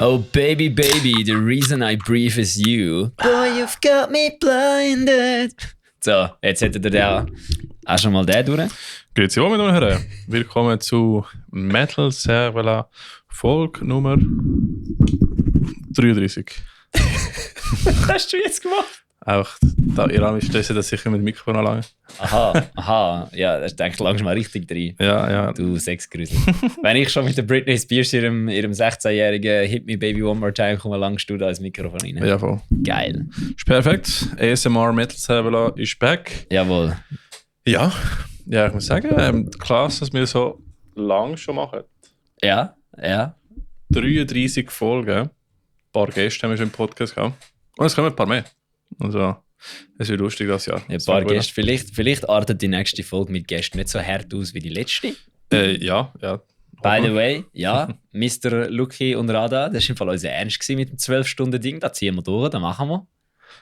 Oh baby, baby, the reason I breathe is you. Boy, you've got me blinded. So, jetzt hättet ihr ja auch schon mal den durch. Grüezi wohl, meine Damen und Herren. Willkommen zu Metal Servola Folge Nummer 33. Was hast du jetzt gemacht? Auch da ihr mich stressen, dass ich mit dem Mikrofon anlange. Aha. Ja, das denke ich langsam mal richtig drin. Ja. Du Sexgrüßel. Wenn ich schon mit der Britney Spears ihrem 16-jährigen Hit Me Baby One More Time komme, langst du da ins Mikrofon rein. Ja, voll. Geil. Ist perfekt. ASMR Metal Servola ist back. Jawohl. Ja, ich muss sagen, klasse, dass wir so lang schon machen. Ja. 33 Folgen. Ein paar Gäste haben wir schon im Podcast gehabt. Und es kommen ein paar mehr. Also, es wird lustig das Jahr. Ein paar Gäste. Vielleicht artet die nächste Folge mit Gästen nicht so hart aus wie die letzte. Ja. By the way, ja, Mr. Luki und Rada, das war im Fall unser Ernst mit dem 12-Stunden-Ding. Da ziehen wir durch, da machen wir.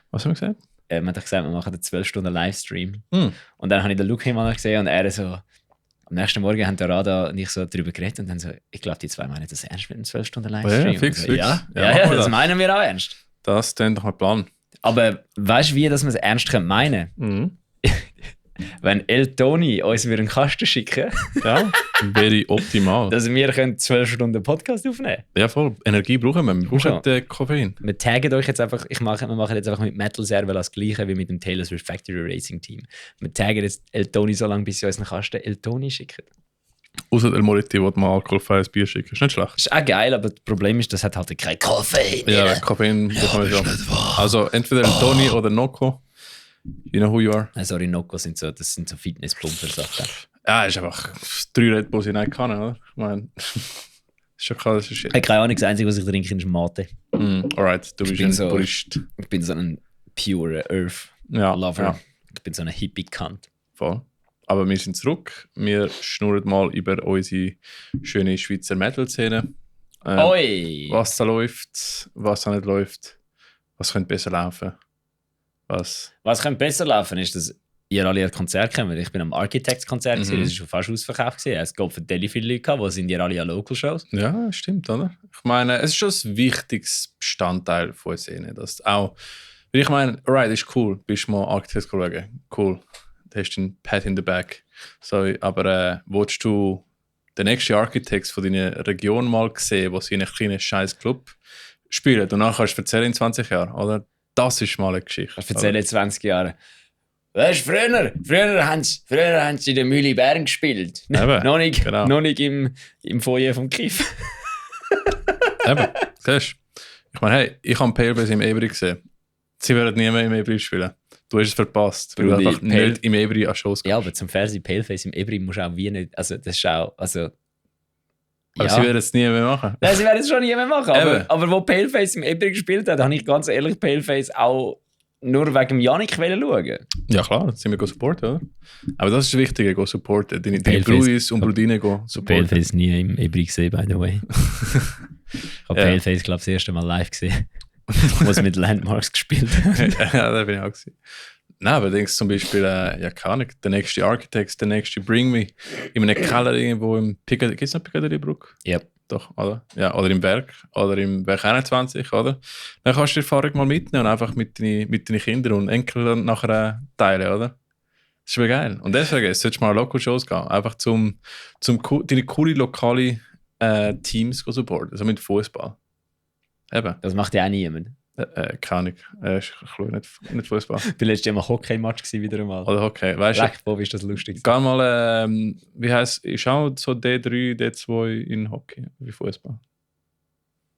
Was haben wir gesagt? Wir haben gesagt, wir machen einen 12-Stunden-Livestream. Und dann habe ich den Luki mal gesehen und er so... Am nächsten Morgen haben der Rada und ich so darüber geredet und dann so, ich glaube, die zwei meinen das ernst mit einem 12-Stunden-Livestream. Ja, fix. Ja, das meinen wir auch ernst. Das ist dann doch ein Plan. Aber weißt du, wie dass wir es ernst meinen können? Wenn El Toni uns einen Kasten schicken, ja, wäre optimal. dass wir 12 Stunden Podcast aufnehmen können. Ja, voll. Energie brauchen wir. Wir brauchen Koffein. Wir taggen euch jetzt einfach, wir machen jetzt einfach mit Metal Server das Gleiche wie mit dem Taylor Swift Factory Racing Team. Wir taggen jetzt El Toni so lange, bis sie uns einen Kasten El Toni schicken. Außer El Moriti, wo mal alkoholfreies Bier schicken. Ist nicht schlecht. Ist auch geil, aber das Problem ist, das hat halt kein Koffein. Ja, Koffein brauchen wir schon. Also entweder El Toni oder Nocco. You know who you are. Sorry, Nocco das sind so Fitnesspumper-Sachen. Ja, ist einfach 3 Red Bulls in einer Kanne, oder? Ich meine, ist schon klar, das ist shit. Keine Ahnung, das Einzige, was ich trinke, ist Mate. Alright, du bist ein Purist. Ich bin so ein pure Earth-Lover. Ja. Ich bin so ein Hippie-Kant. Voll. Aber wir sind zurück. Wir schnurren mal über unsere schöne Schweizer Metal-Szene. Was da läuft, was da nicht läuft. Was könnte besser laufen. Was könnte besser laufen, ist, dass ihr alle ein Konzert kommt. Ich bin am Architects-Konzert, das war schon fast ausverkauft. Es gab für Deli viele Leute, die sind ihr alle an Local-Shows. Ja, stimmt, oder? Ich meine, es ist schon ein wichtiges Bestandteil von der Szene. Dass auch, ich meine, alright, ist cool, bist du mal Architects schauen. Cool, du hast den Pat in the back. Sorry, aber willst du den nächsten Architects von deiner Region mal sehen, wo sie in einem kleinen scheiß Club spielen? Und dann kannst du erzählen in 20 Jahren, oder? Das ist mal eine Geschichte. Ich erzähle 20 Jahre. Weißt du, früher haben sie in der Mühle Bern gespielt. Noch nicht im Foyer vom Kiff. Eben, siehst du? Ich meine, hey, ich habe Paleface im Ebri gesehen. Sie werden nie mehr im Ebri spielen. Du hast es verpasst, weil du einfach nicht im Ebri an Shows kommst. Ja, aber zum Fernsehen Paleface im Ebri musst du auch wie nicht... Also das ist auch... Also, aber sie werden es nie mehr machen. Nein, sie werden es schon nie mehr machen. Aber wo Paleface im Ebri gespielt hat, habe ich ganz ehrlich Paleface auch nur wegen Yannick schauen. Ja klar, das sind wir supporten, oder? Aber das ist das Wichtige, go supporten. Deine Bruis und Brudine go supporten. Paleface nie im Ebri gesehen, by the way. Ich habe Paleface, glaube ich, das erste Mal live gesehen. Wo sie mit Landmarks gespielt haben. Ja, da bin ich auch gesehen. Nein, aber denkst du zum Beispiel, ja keine Ahnung, der nächste Architects, der nächste Bring Me, in einem Keller irgendwo im Piccadilly, gibt es noch Piccadilly-Brück? Ja. Doch, oder? Ja, oder im Berg, oder im Berg 21, oder? Dann kannst du die Erfahrung mal mitnehmen und einfach mit deinen Kindern und Enkeln nachher teilen, oder? Das ist schon geil. Und deswegen solltest du mal Local-Shows gehen, einfach zum deine coole lokale Teams supporten, also mit Fußball. Eben. Das macht ja auch niemand. Keine Ahnung. Ich schaue nicht Fußball. Du letztes Jahr mal Hockey-Match wieder einmal. Oder Hockey. Weißt du? Bob, ist das lustig. Geh mal, wie heisst, ich schaue so D3, D2 in Hockey, wie Fußball.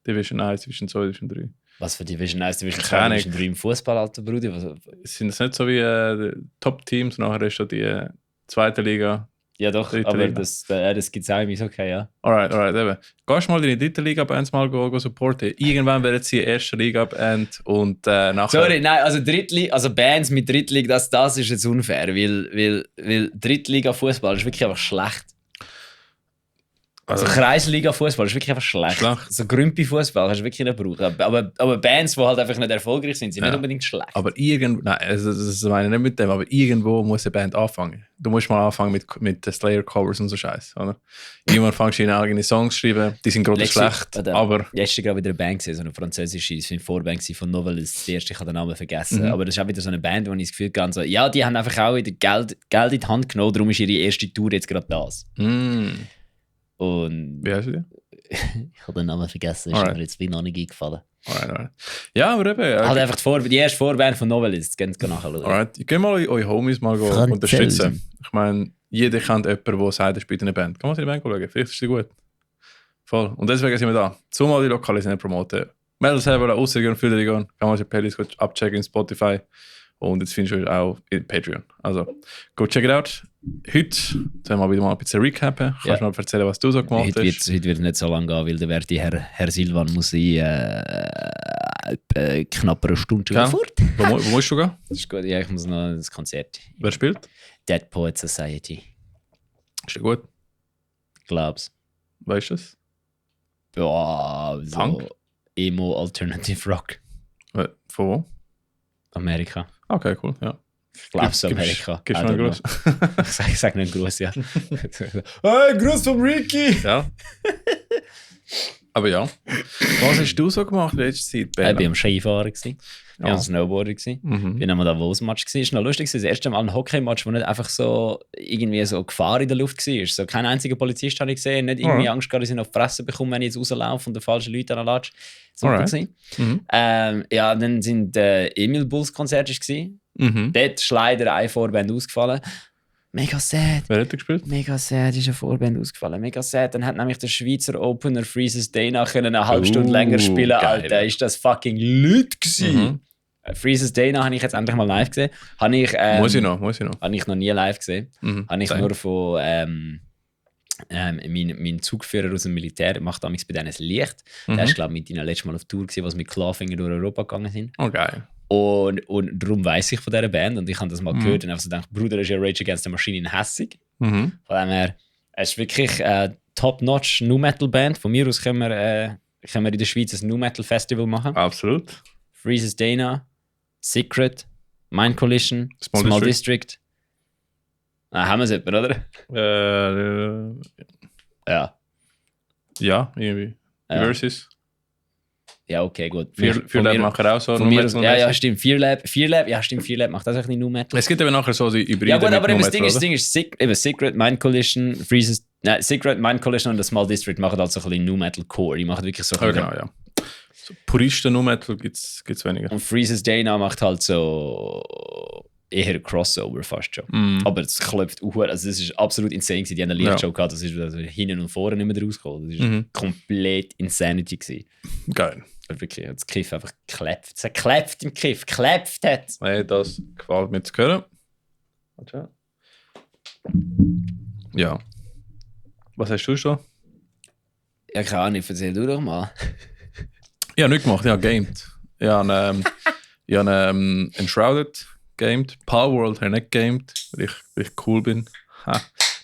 Division 1, Division 2, Division 3. Was für Division 1, Division 2, Division 3 im Fußball, alter Bruder? Sind das nicht so wie Top-Teams, nachher ist schon die zweite Liga? Ja doch, aber das gibt es auch im Eishockey, ja. Alright, eben. Gehst du mal in die dritte Liga-Bands mal go supporten. Irgendwann werden sie in die erste Liga-Band und nachher... Sorry, nein, also Bands mit Drittliga, das ist jetzt unfair, weil Drittliga-Fußball ist wirklich einfach schlecht. Also Kreisliga-Fußball ist wirklich einfach schlecht. So Grümpi-Fußball kannst du wirklich nicht brauchen. Aber Bands, die halt einfach nicht erfolgreich sind, sind nicht unbedingt schlecht. Aber das meine ich nicht mit dem, aber irgendwo muss eine Band anfangen. Du musst mal anfangen mit den Slayer-Covers und so Scheiß, oder? Irgendwann fängst du ihnen eigene Songs zu schreiben, die sind gerade schlecht, aber... Jetzt war gerade wieder eine Band gewesen, so eine französische, das war eine Vorband von Novelist, die erste, ich habe den Namen vergessen, aber das ist auch wieder so eine Band, wo ich das Gefühl habe, so, ja, die haben einfach auch wieder Geld in die Hand genommen, darum ist ihre erste Tour jetzt gerade das. Und wie heißt du? Ich habe den Namen vergessen, ist mir jetzt wie noch nicht eingefallen. Alright. Ja, aber eben... Halt einfach die erste Vorband von Novelist, könnt ihr nachschauen. Alright, ich gehe mal eure Homies mal unterstützen. Ich meine, jeder kennt jemanden, der sagt, er spielt in einer Band. Kann man sich in die Band schauen, vielleicht ist sie gut. Voll. Und deswegen sind wir da. Zumal die Lokale sind promoten. Melden selber rausgehen, fühlen die gehen. Kann man sich Playlist abchecken in Spotify. Und jetzt findest du euch auch in Patreon. Also, go check it out. Heute sollen wir wieder mal ein bisschen recappen. Kannst du mal erzählen, was du so gemacht hast? Heute wird nicht so lange gehen, weil der werte Herr Silvan muss knapp eine Stunde fort. Wo musst du gehen? Das ist gut, ja, ich muss noch das Konzert. Wer spielt? Dead Poet Society. Ist ja gut. Glaub's. Weißt du es? Ja, so Punk? Emo Alternative Rock. Von wo? Amerika. Okay, cool, ja. Ich glaube es Amerika. Gibst du noch einen Gruß? Ich sage nicht einen Gruß, ja. Hey, Gruß von Ricky! Ja. Aber ja. Was hast du so gemacht in letzter Zeit, Ben? Ich war am Skifahren. Ich war am Snowboarden. Ich war am Davos-Match. Es war noch lustig. Das erste Mal ein Hockey-Match, wo nicht einfach so irgendwie so Gefahr in der Luft war. So kein einziger Polizist habe ich gesehen. Nicht irgendwie Angst gehabt, dass ich auf die Fresse bekomme, wenn ich jetzt rauslaufe und den falschen Leuten anlatsche. So war das. Ja, dann sind Emil Bulls Konzerte. Dort ist leider eine Vorband ausgefallen. Mega sad. Wer hat gespielt? Mega sad, ist eine Vorband ausgefallen. Mega sad. Dann hat nämlich der Schweizer Opener Freezes Dana eine halbe Stunde länger spielen. Geil. Alter, ist das fucking Leute gewesen. Freezes Dana habe ich jetzt endlich mal live gesehen. Muss ich noch. Habe ich noch nie live gesehen. Habe ich nur von mein Zugführer aus dem Militär macht damals bei denen ein Licht. Der ist, glaube ich, mit ihnen letztes Mal auf Tour gewesen, was mit Clawfinger durch Europa gegangen sind. Oh, geil. Und darum weiss ich von dieser Band und ich habe das mal gehört und einfach so gedacht, Bruder, das ist ja Rage Against the Machine in hässig. Von dem her, es ist wirklich eine Top-Notch Nu-Metal-Band. Von mir aus können wir in der Schweiz ein Nu-Metal-Festival machen. Absolut. Freezes Dana, Secret, Mind Collision, Small District. Haben wir es etwa, oder? Ja. Ja, irgendwie. Versus. Ja, okay, gut. Vier Lab machen auch so. Ja, stimmt. Vier Lab macht das auch nicht Nu-Metal. Es gibt eben nachher so die Hybride. Ja gut, aber das Ding ist Secret, Mind Collision, Freezes... Nein, Secret, Mind Collision und das Small District machen halt so ein bisschen Nu-Metal-Core. Die machen wirklich so... genau, ja. So Puristen Nu-Metal gibt's weniger. Und Freezes Dana macht halt so... eher Crossover fast schon. Aber es klopft auch. Also das ist absolut insane gewesen. Die haben eine Lichtshow gehabt, das ist also hinten und vorne nicht mehr rausgekommen. Das war komplett Insanity gewesen. Geil. Wirklich, das Kiff einfach geklebt. Es hat geklebt im Kiff. Geklebt hat. Hey, das gefällt mir zu hören. Warte. Ja. Was hast du schon? Ja, keine Ahnung, erzähl du doch mal. Ich habe nichts gemacht, ich habe gamed. Ich habe Enshrouded gamed. Palworld habe ich nicht gamed, weil ich cool bin.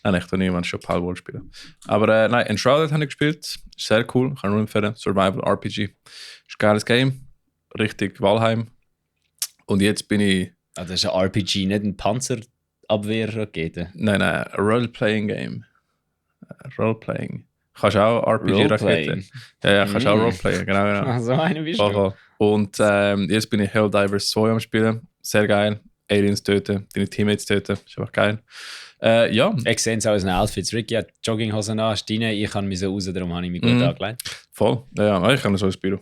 Nein, ich kann niemand schon Palworld spielen. Aber nein, Enshrouded habe ich gespielt. Ist sehr cool, kann nur empfehlen. Survival RPG. Ist ein geiles Game. Richtig Valheim. Und jetzt bin ich... Also das ist ein RPG, nicht ein Panzerabwehrrakete? Nein, ein Role-Playing-Game. Roleplaying. Kannst auch RPG-Rakete. Ja, kannst auch Roleplayen, genau. So eine bist du. Und jetzt bin ich Helldivers 2 am Spielen. Sehr geil. Aliens töten, deine Teammates töten. Ist einfach geil. Ja. Ich sehe es auch aus den Outfits. Ricky hat Jogginghosen an, Stine, ich kann mich so raus, darum habe ich mich gut angelegt. Voll. Ja, ich kann so ins Büro.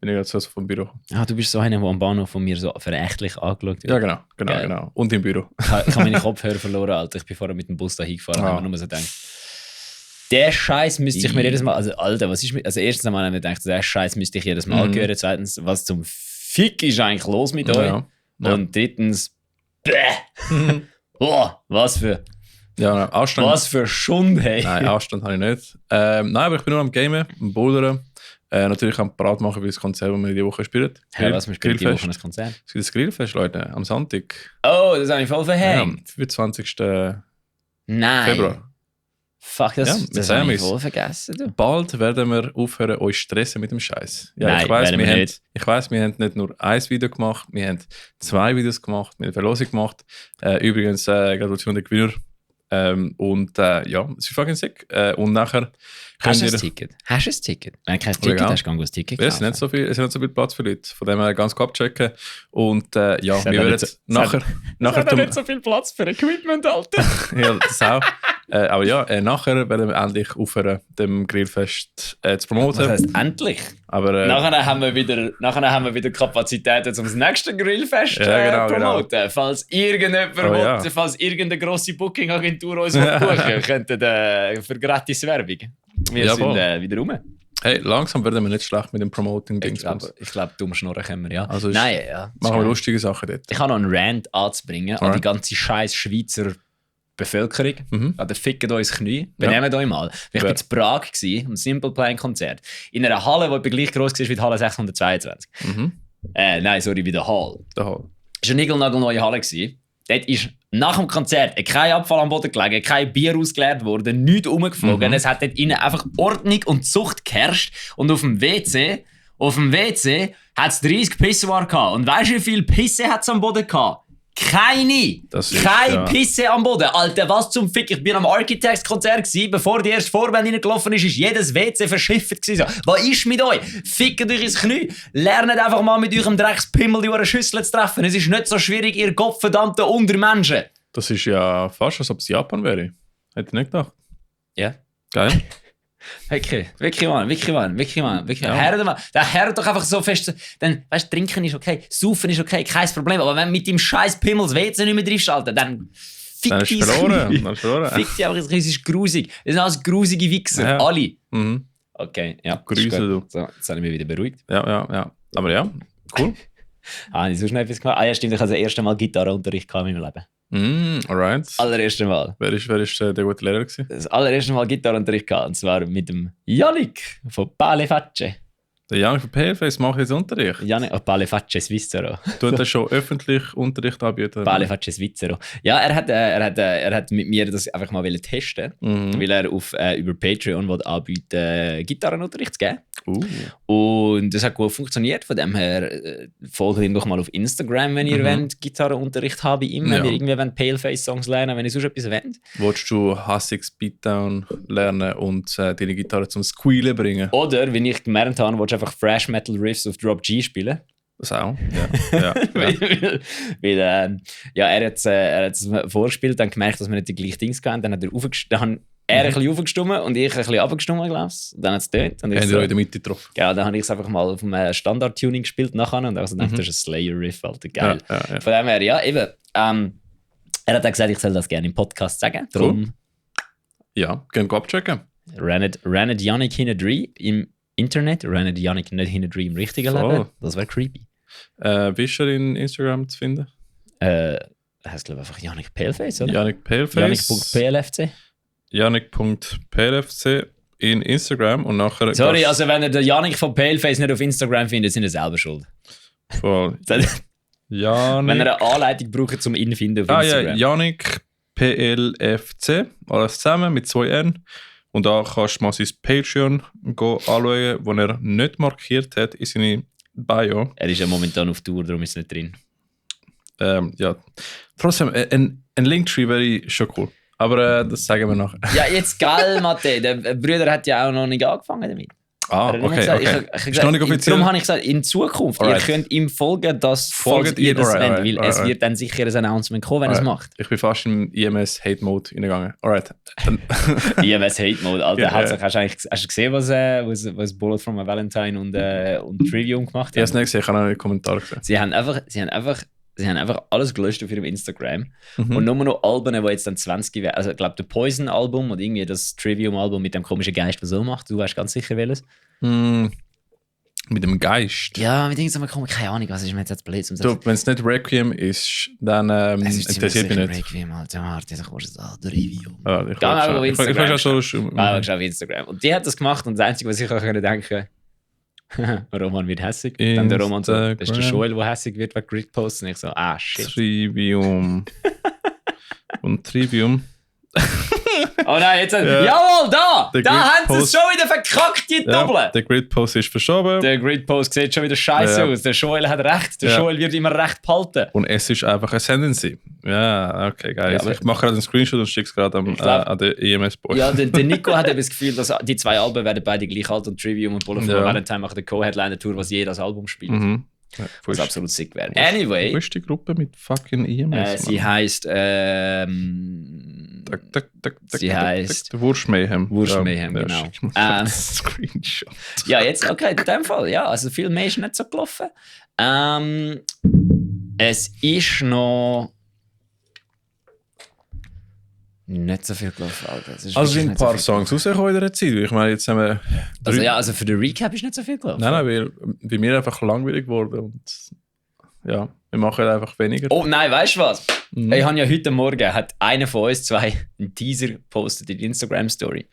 Bin ich jetzt so vom Büro. Du bist so einer, der am Bahnhof von mir so verächtlich angeschaut wird. Ja, genau. Und im Büro. Ich habe meine Kopfhörer verloren, Alter. Ich bin vorher mit dem Bus da hingefahren und habe nur so gedacht, der Scheiß müsste ich mir jedes Mal... Also, Alter, was ist mit... Also, erstens einmal habe ich gedacht, der Scheiß müsste ich jedes Mal hören. Zweitens, was zum Fick ist eigentlich los mit euch? Ja. Und drittens, was für... Ja, Anstand. Was für Schund, hey. Nein, Anstand habe ich nicht. Nein, aber ich bin nur am Gamen, am Bouldern. Natürlich am Parat machen für das Konzert, das wir diese Woche spielen. Ja, was wir spielen diese Woche das Konzert? Es gibt das Grillfest, Leute, am Sonntag. Oh, das habe ich voll verhängt. Ja, am 25. Nein. Februar. Fuck, das habe ich wohl vergessen. Du. Bald werden wir aufhören, euch stressen mit dem Scheiß. Ja, Nein, ich weiss, wir nicht. haben nicht nur ein Video gemacht, wir haben 2 Videos gemacht, wir haben eine Verlosung gemacht. Übrigens, Gratulation der Gewinner. Es ist fucking sick. Und nachher Hast du ein Ticket? Wenn du kein Ticket hast, kannst du ein Ticket kaufen. Es ist nicht so viel Platz für Leute. Von dem her ganz abchecken. Und wir werden nachher nicht so viel Platz für Equipment, Alter. Ja, das auch. Aber ja, nachher werden wir endlich aufhören, dem Grillfest zu promoten. Das heisst endlich? Aber, nachher haben wir wieder Kapazitäten, um das nächste Grillfest zu promoten. Genau. Falls irgendjemand falls irgendeine grosse Booking-Agentur uns buchen könnte für gratis Werbung. Wir sind wieder rum. Hey, langsam werden wir nicht schlecht mit dem Promoting-Ding. Ich glaube, dumm Schnurren können wir, ja. Also machen wir lustige Sachen dort. Ich habe noch einen Rant anzubringen an die ganze scheiß Schweizer Bevölkerung. Also fickt euch Knie. Benehmt euch mal. Ich war in Prag am Simple Plan Konzert. In einer Halle, die gleich groß war wie die Halle 622. Nein, sorry, wie der Hall. Es war eine niegelnagelneue Halle. Dort ist nach dem Konzert kein Abfall am Boden gelegen, kein Bier ausgeleert worden, nichts rumgeflogen. Es hat dort innen einfach Ordnung und Zucht geherrscht. Und auf dem WC hat es 30 Pissoir gehabt. Und weißt du, wie viel Pisse hat es am Boden gehabt? Keine Pisse am Boden. Alter, was zum Fick? Ich bin am Architects-Konzert gewesen, bevor die erste Vorband reingelaufen ist jedes WC verschifft gewesen. Was ist mit euch? Fickt euch ins Knie. Lernt einfach mal mit eurem Dreckspimmel die eure Schüssel zu treffen. Es ist nicht so schwierig, ihr gottverdammten Untermenschen. Das ist ja fast, als ob es Japan wäre. Hätte ich nicht gedacht. Ja. Geil. Wirklich, Mann. Ja. Hört doch einfach so fest. Dann, weißt du, trinken ist okay, saufen ist okay, kein Problem. Aber wenn du mit dem scheiß Pimmel das WC nicht mehr draufschalten, dann fick dich. Dann ist verloren. Fick dich einfach, es ist grusig. Das sind alles grusige Wichser. Ja. Alle. Okay, ja. Grüße, du. So, jetzt habe ich mich wieder beruhigt. Ja. Aber ja, cool. Habe ich so schnell etwas gemacht? Ja, stimmt, ich hatte das erste Mal Gitarrenunterricht in meinem Leben. Alright. Das allererste Mal. Wer ist der gute Lehrer gewesen? Das allererste Mal Gitarrenunterricht gehabt, und zwar mit dem Yannick von Paleface. Der Yannick von Paleface macht jetzt Unterricht? Yannick, Paleface Svizzero. Du hast schon öffentlich Unterricht anbieten? Paleface Svizzero. Ja, er hat mit mir das einfach mal testen, weil er über Patreon anbieten Gitarrenunterricht zu geben. Und das hat gut funktioniert. Von dem her folgt ihm doch mal auf Instagram, wenn ihr wollt, Gitarrenunterricht habt bei ihm, wenn ihr irgendwie Paleface-Songs lernen, wenn ihr sonst etwas wollt. Willst du Hassigs Beatdown lernen und deine Gitarre zum Squealen bringen? Oder, wenn ich gemerkt habe, willst du einfach Thrash Metal Riffs auf Drop G spielen? Das auch, ja. Weil er hat es vorgespielt, dann gemerkt, dass wir nicht die gleichen Dings hatten. Dann hat er ein bisschen aufgestimmt und ich ein bisschen runtergestimmt, glaube ich. Dann hat es getönt. Haben wir in der Mitte getroffen. Genau, dann habe ich es einfach mal auf einem Standard-Tuning gespielt nachher und dachte, das ist ein Slayer-Riff, Alter, geil. Ja. Von dem her, ja, eben. Er hat auch gesagt, ich soll das gerne im Podcast sagen. Darum. Cool. Ja, gerne abchecken. Rennet Yannick hinten im Internet, rennet Yannick nicht hinten im richtigen Leben. Das wäre creepy. Wie ist er in Instagram zu finden? Heißt, glaube ich, einfach Yannick Paleface, oder? Yannick Paleface. Yannick.plfc. Yannick.plfc in Instagram und nachher... Sorry, also wenn ihr den Yannick von Paleface nicht auf Instagram findet, sind ihr selber schuld. Voll. Yannick. Wenn ihr eine Anleitung braucht, zum ihn finden auf Instagram. Ja, Yannick PLFC, alles zusammen mit 2 N. Und da kannst du mal sein Patreon anschauen, wo er nicht markiert hat in seine Bio. Er ist ja momentan auf Tour, darum ist es nicht drin. Ja. Trotzdem, ein Linktree wäre schon cool. Aber das sagen wir nachher. Ja, jetzt geil, Mathe. Der Bruder hat ja auch noch nicht angefangen damit. Okay. Ist noch nicht offiziell. Darum habe ich gesagt, in Zukunft, ihr könnt ihm folgen, falls ihr das wollt, weil es wird dann sicher ein Announcement kommen, wenn er es macht. Ich bin fast im IMS Hate Mode reingegangen. Alright. IMS Hate Mode, Alter. Hast du gesehen, was Bullet from a Valentine und Trivium gemacht haben? Ich habe es nicht gesehen, ich habe noch einen Kommentar gesehen. Sie haben einfach alles gelöscht auf ihrem Instagram und nur noch Alben, die jetzt dann 20 werden. Also ich glaube, der Poison-Album und irgendwie das Trivium-Album mit dem komischen Geist, was so macht. Du weißt ganz sicher welches. Mit dem Geist? Ja, mit irgendeinem keine Ahnung, was ist mir jetzt blöd. Wenn es nicht Requiem ist, dann interessiert mich nicht. Requiem, Alter, Martin, ich muss das Trivium. Ich weiß auf Instagram. Und die hat das gemacht und das Einzige, was ich auch denken konnte, Roman wird hässig. Instagram. Dann der Roman so, das ist der Joel, der hässig wird, wegen Grid posten. Und ich so, shit. Trivium. Und Trivium. Oh nein, jetzt... Jawohl, da! Der Da haben sie es Grid-Post- schon wieder verkackt, die Doppel! Der Grid-Post ist verschoben. Der Grid-Post sieht schon wieder scheiße aus. Der Joel hat recht. Der Joel wird immer recht behalten. Und es ist einfach Ascendancy. Ja, okay, geil. Ja, ich mache gerade einen Screenshot und schicke es gerade an den EMS-Boy. Ja, der Nico hat eben das Gefühl, dass die zwei Alben werden beide gleich alt und Trivium und Bullet for Valentine machen den Co-Headliner-Tour, was jedes Album spielt. Ja, Was absolut sick wäre. Anyway. Wo ist die Gruppe mit fucking EMS? Sie heisst... sie heisst... Der Wurstmayhem. Wurstmayhem, genau. Screenshot. Ja, jetzt, okay, in dem Fall, ja, also viel mehr ist nicht so gelaufen. Es ist noch nicht so viel gelaufen, Alter. Also sind ein paar Songs rausgekommen in dieser Zeit. Ich meine, jetzt haben wir... Also für den Recap ist nicht so viel gelaufen. Nein, weil mir einfach langweilig geworden und ja, wir machen einfach weniger. Oh nein, weißt du was? Ich habe ja heute Morgen, hat einer von uns zwei einen Teaser gepostet in die Instagram-Story.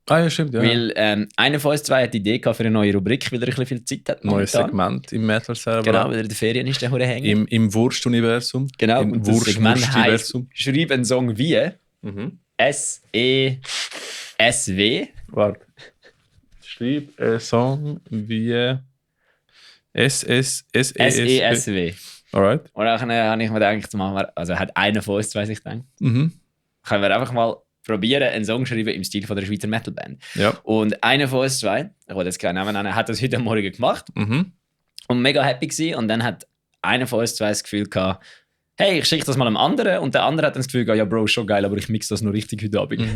Ah ja, stimmt, ja. Weil einer von uns zwei hat die Idee gehabt für eine neue Rubrik, weil er ein bisschen viel Zeit hat. Neues Segment im Metal-Server. Genau, weil er in den Ferien ist, der hängen. Im Wurst-Universum. Genau, im und das Segment heisst, schreib einen Song wie S-E-S-W. Warte. Schreib einen Song wie S-E-S-W. Alright. Und dann habe ich mir gedacht, also hat einer von uns zwei sich gedacht, können wir einfach mal probieren, einen Song schreiben im Stil von der Schweizer Metalband. Ja. Und einer von uns zwei, ich wollte jetzt keinen Namen nennen, hat das heute Morgen gemacht und mega happy gewesen. Und dann hat einer von uns zwei das Gefühl gehabt, hey, ich schicke das mal einem anderen. Und der andere hat dann das Gefühl gehabt, ja Bro, schon geil, aber ich mixe das noch richtig heute Abend.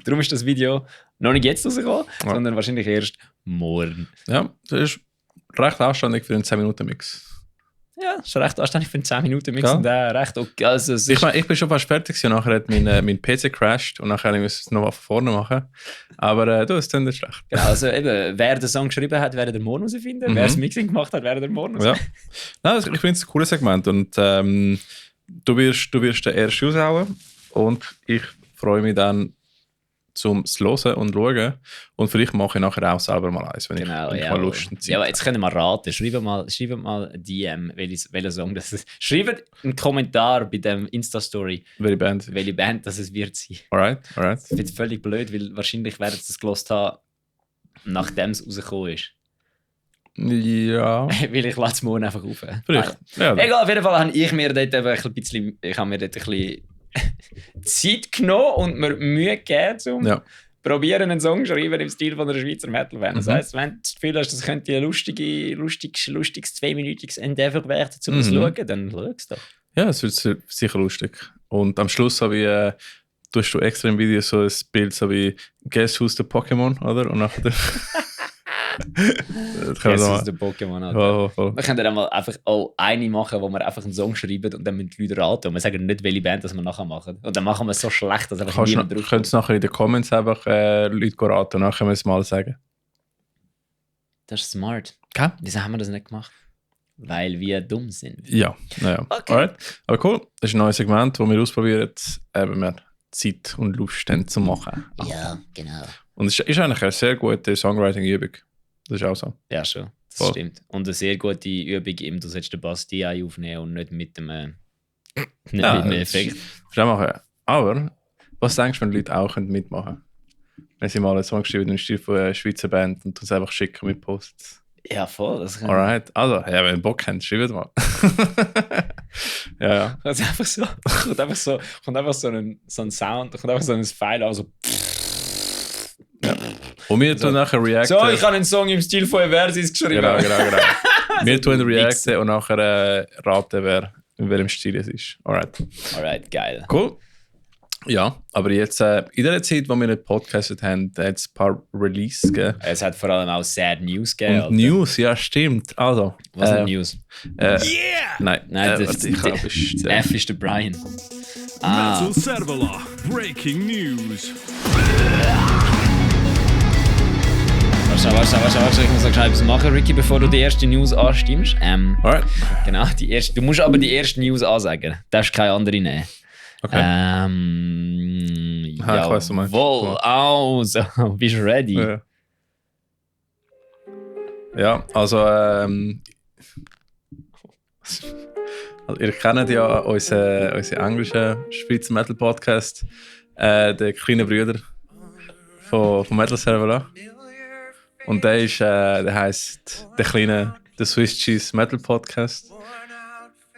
Darum ist das Video noch nicht jetzt rausgekommen, sondern wahrscheinlich erst morgen. Ja, das ist recht anständig für einen 10-Minuten-Mix. Ja, das ist recht anständig für einen 10-Minuten-Mix und recht okay. Also, ich bin schon fast fertig und nachher hat mein PC gecrashed und nachher musste ich es noch von vorne machen. Aber du, es ist nicht schlecht. Genau, also eben, wer den Song geschrieben hat, werde der morgen herausfinden. Wer das Mixing gemacht hat, werde der morgen herausfinden. Ja. Nein, ich finde es ein cooles Segment und du wirst den ersten raushauen und ich freue mich dann zum Hören und Schauen. Und vielleicht mache ich nachher auch selber mal eins, wenn ich mal Lust und Zeit habe. Ja, aber jetzt können wir raten. Schreibt mal DM, welcher Song das ist. Schreibt einen Kommentar bei dem Insta-Story, welche Band das es wird sein. Alright. Das wird völlig blöd, weil wahrscheinlich werden sie das gelost haben, nachdem es rausgekommen ist. Ja. Weil ich lasse es morgen einfach auf. Vielleicht. Ja. Egal, auf jeden Fall habe ich mir dort eben ein bisschen Zeit genommen und mir Mühe gegeben, um probieren, einen Song zu schreiben im Stil von einer Schweizer Metal-Band. Das heisst, wenn du das Gefühl hast, das könnte ein lustiges 2-minütiges Endeavor werden, um es zu schauen, dann schau es doch. Ja, es wird sicher lustig. Und am Schluss habe ich, tust du extra im Video so ein Bild, so wie Guess Who's the Pokémon, oder? Und nachher... Guess Who's the Pokémon, Alter. Wir können dann mal einfach auch eine machen, wo wir einfach einen Song schreiben und dann müssen die Leute raten. Und wir sagen nicht, welche Band das wir nachher machen. Und dann machen wir es so schlecht, dass einfach niemand drauf kommt. Könnt ihr nachher in den Comments einfach Leute raten und dann können wir es mal sagen. Das ist smart. Okay. Wieso haben wir das nicht gemacht? Weil wir dumm sind. Ja. Okay. Alright. Aber cool, das ist ein neues Segment, das wir ausprobieren, wenn wir Zeit und Lust haben zu machen. Ja, genau. Und es ist eigentlich eine sehr gute Songwriting-Übung. Das ist auch so. Ja, schon. Das stimmt. Und eine sehr gute Übung, du sollst den Bass DI aufnehmen und nicht mit dem Effekt. Aber, was denkst du, wenn die Leute auch mitmachen können? Wenn sie mal einen Song geschrieben im Stil von einer Schweizer Band und uns einfach schicken mit Posts. Ja, voll. Das kann Alright. Also, ja, wenn ihr Bock habt, schreibt mal. ja. Also kommt einfach so ein Sound, kommt einfach so ein Pfeil, also. Ja. Und wir tun nachher reacten. So, ich habe einen Song im Stil von Eversis geschrieben. Genau. Wir tun reacten und nachher raten, wer in welchem Stil es ist. Alright, geil. Cool. Ja, aber jetzt in der Zeit, wo wir nicht podcastet haben, hat es ein paar Releases gegeben. Es hat vor allem auch Sad News gegeben. Und News, ja, stimmt. Also, was sind News? Nein, das F ist der Brian. Metal Servola, Breaking News. Warte, ich muss noch schnell etwas machen, Ricky, bevor du die erste News anstimmst. Alright. Genau, du musst aber die erste News ansagen. Du darfst keine andere nehmen. Okay. Ich weiß, wohl, also, bist du ready? Ja, also, ihr kennt ja unseren englischen Schweizer Metal Podcast. der kleine Bruder von Metal Server. Und der heisst der Swiss Cheese Metal Podcast.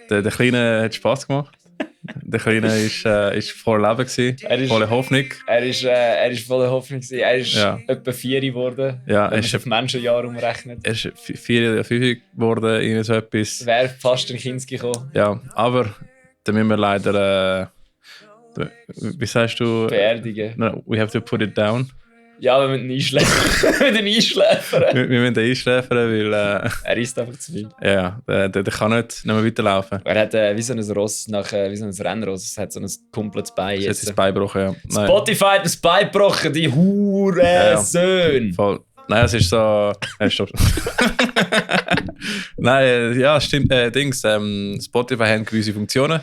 Der Kleine hat Spass gemacht. Der Kleine ist voller Leben gewesen, voller Hoffnung. Er ist voller Hoffnung gewesen. Er ist etwa 4 geworden, ja, wenn man es auf Menschenjahr umrechnet. Er ist 4 oder 5 geworden, irgendwie so etwas. Wäre fast ein Kinski gekommen. Ja, aber dann müssen wir leider, wie sagst du? Beerdigen. No, we have to put it down. Ja, wir müssen einschläfern. wir müssen ihn einschläfern, weil... er isst einfach zu viel. Ja, der kann nicht mehr weiterlaufen. Er hat wie so ein Ross, wie so ein Rennross, hat so ein komplettes Bein jetzt. Das Bein gebrochen, ja. Nein. Spotify hat das Bein gebrochen, die Hurensohn! Voll. Nein, es ist so... stopp. Nein, ja, stimmt. Spotify hat gewisse Funktionen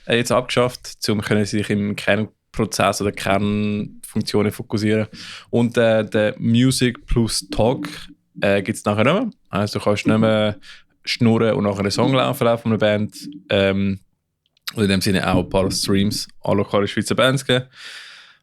jetzt abgeschafft, um sich im Kernprozess oder Kernfunktionen fokussieren. Und der Music plus Talk gibt es nachher nicht mehr. Also du kannst nicht mehr schnurren und nachher einen Song laufen von einer Band. Und in dem Sinne auch ein paar Streams an lokale Schweizer Bands geben.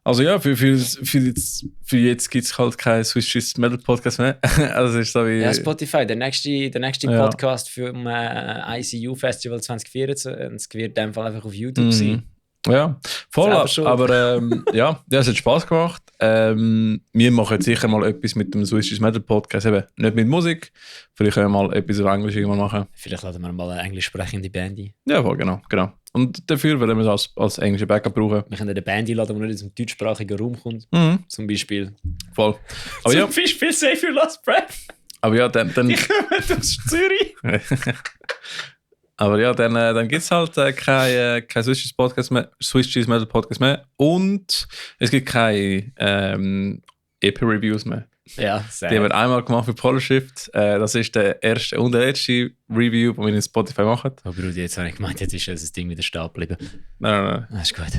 Also ja, für jetzt gibt es halt keinen Swiss Cheese Metal Podcast mehr. Also ist so wie... Ja, Spotify, der nächste Podcast für dem ICU Festival 2024 wird in dem Fall einfach auf YouTube sein. Ja, voll. Aber ja, es hat Spass gemacht. Wir machen jetzt sicher mal etwas mit dem Swiss Cheese Metal Podcast. Eben nicht mit Musik. Vielleicht können wir mal etwas auf Englisch irgendwann machen. Vielleicht laden wir mal eine englisch sprechende Band ein. Ja, voll, genau. Und dafür werden wir es als englische Backup brauchen. Wir können eine Band einladen, die nicht aus dem deutschsprachigen Raum kommt. Zum Beispiel. Voll. Aber zum Beispiel Save Your Last Breath. Aber ja, dann... Die kommen aus Zürich. Aber ja, dann gibt es halt kein Swiss Cheese Podcast mehr, Swiss Cheese Metal Podcast mehr. Und es gibt keine EP-Reviews mehr. Ja, sehr. Die haben wir einmal gemacht für Polar-Shift. Das ist der erste und der letzte Review, den wir in Spotify machen. Aber Rudi, jetzt habe ich gemeint, jetzt ist das Ding wieder stehen geblieben. Nein. Das ist gut.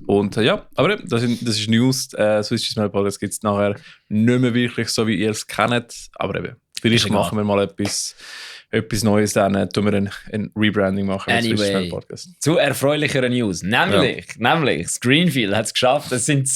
Und ja, aber das ist News. Swiss Cheese Metal Podcast gibt es nachher nicht mehr wirklich so, wie ihr es kennt. Aber eben, vielleicht machen wir mal etwas Neues, dann tun wir ein Rebranding machen. Anyway, zu erfreulicheren News. Nämlich, das Greenfield hat es geschafft. Es sind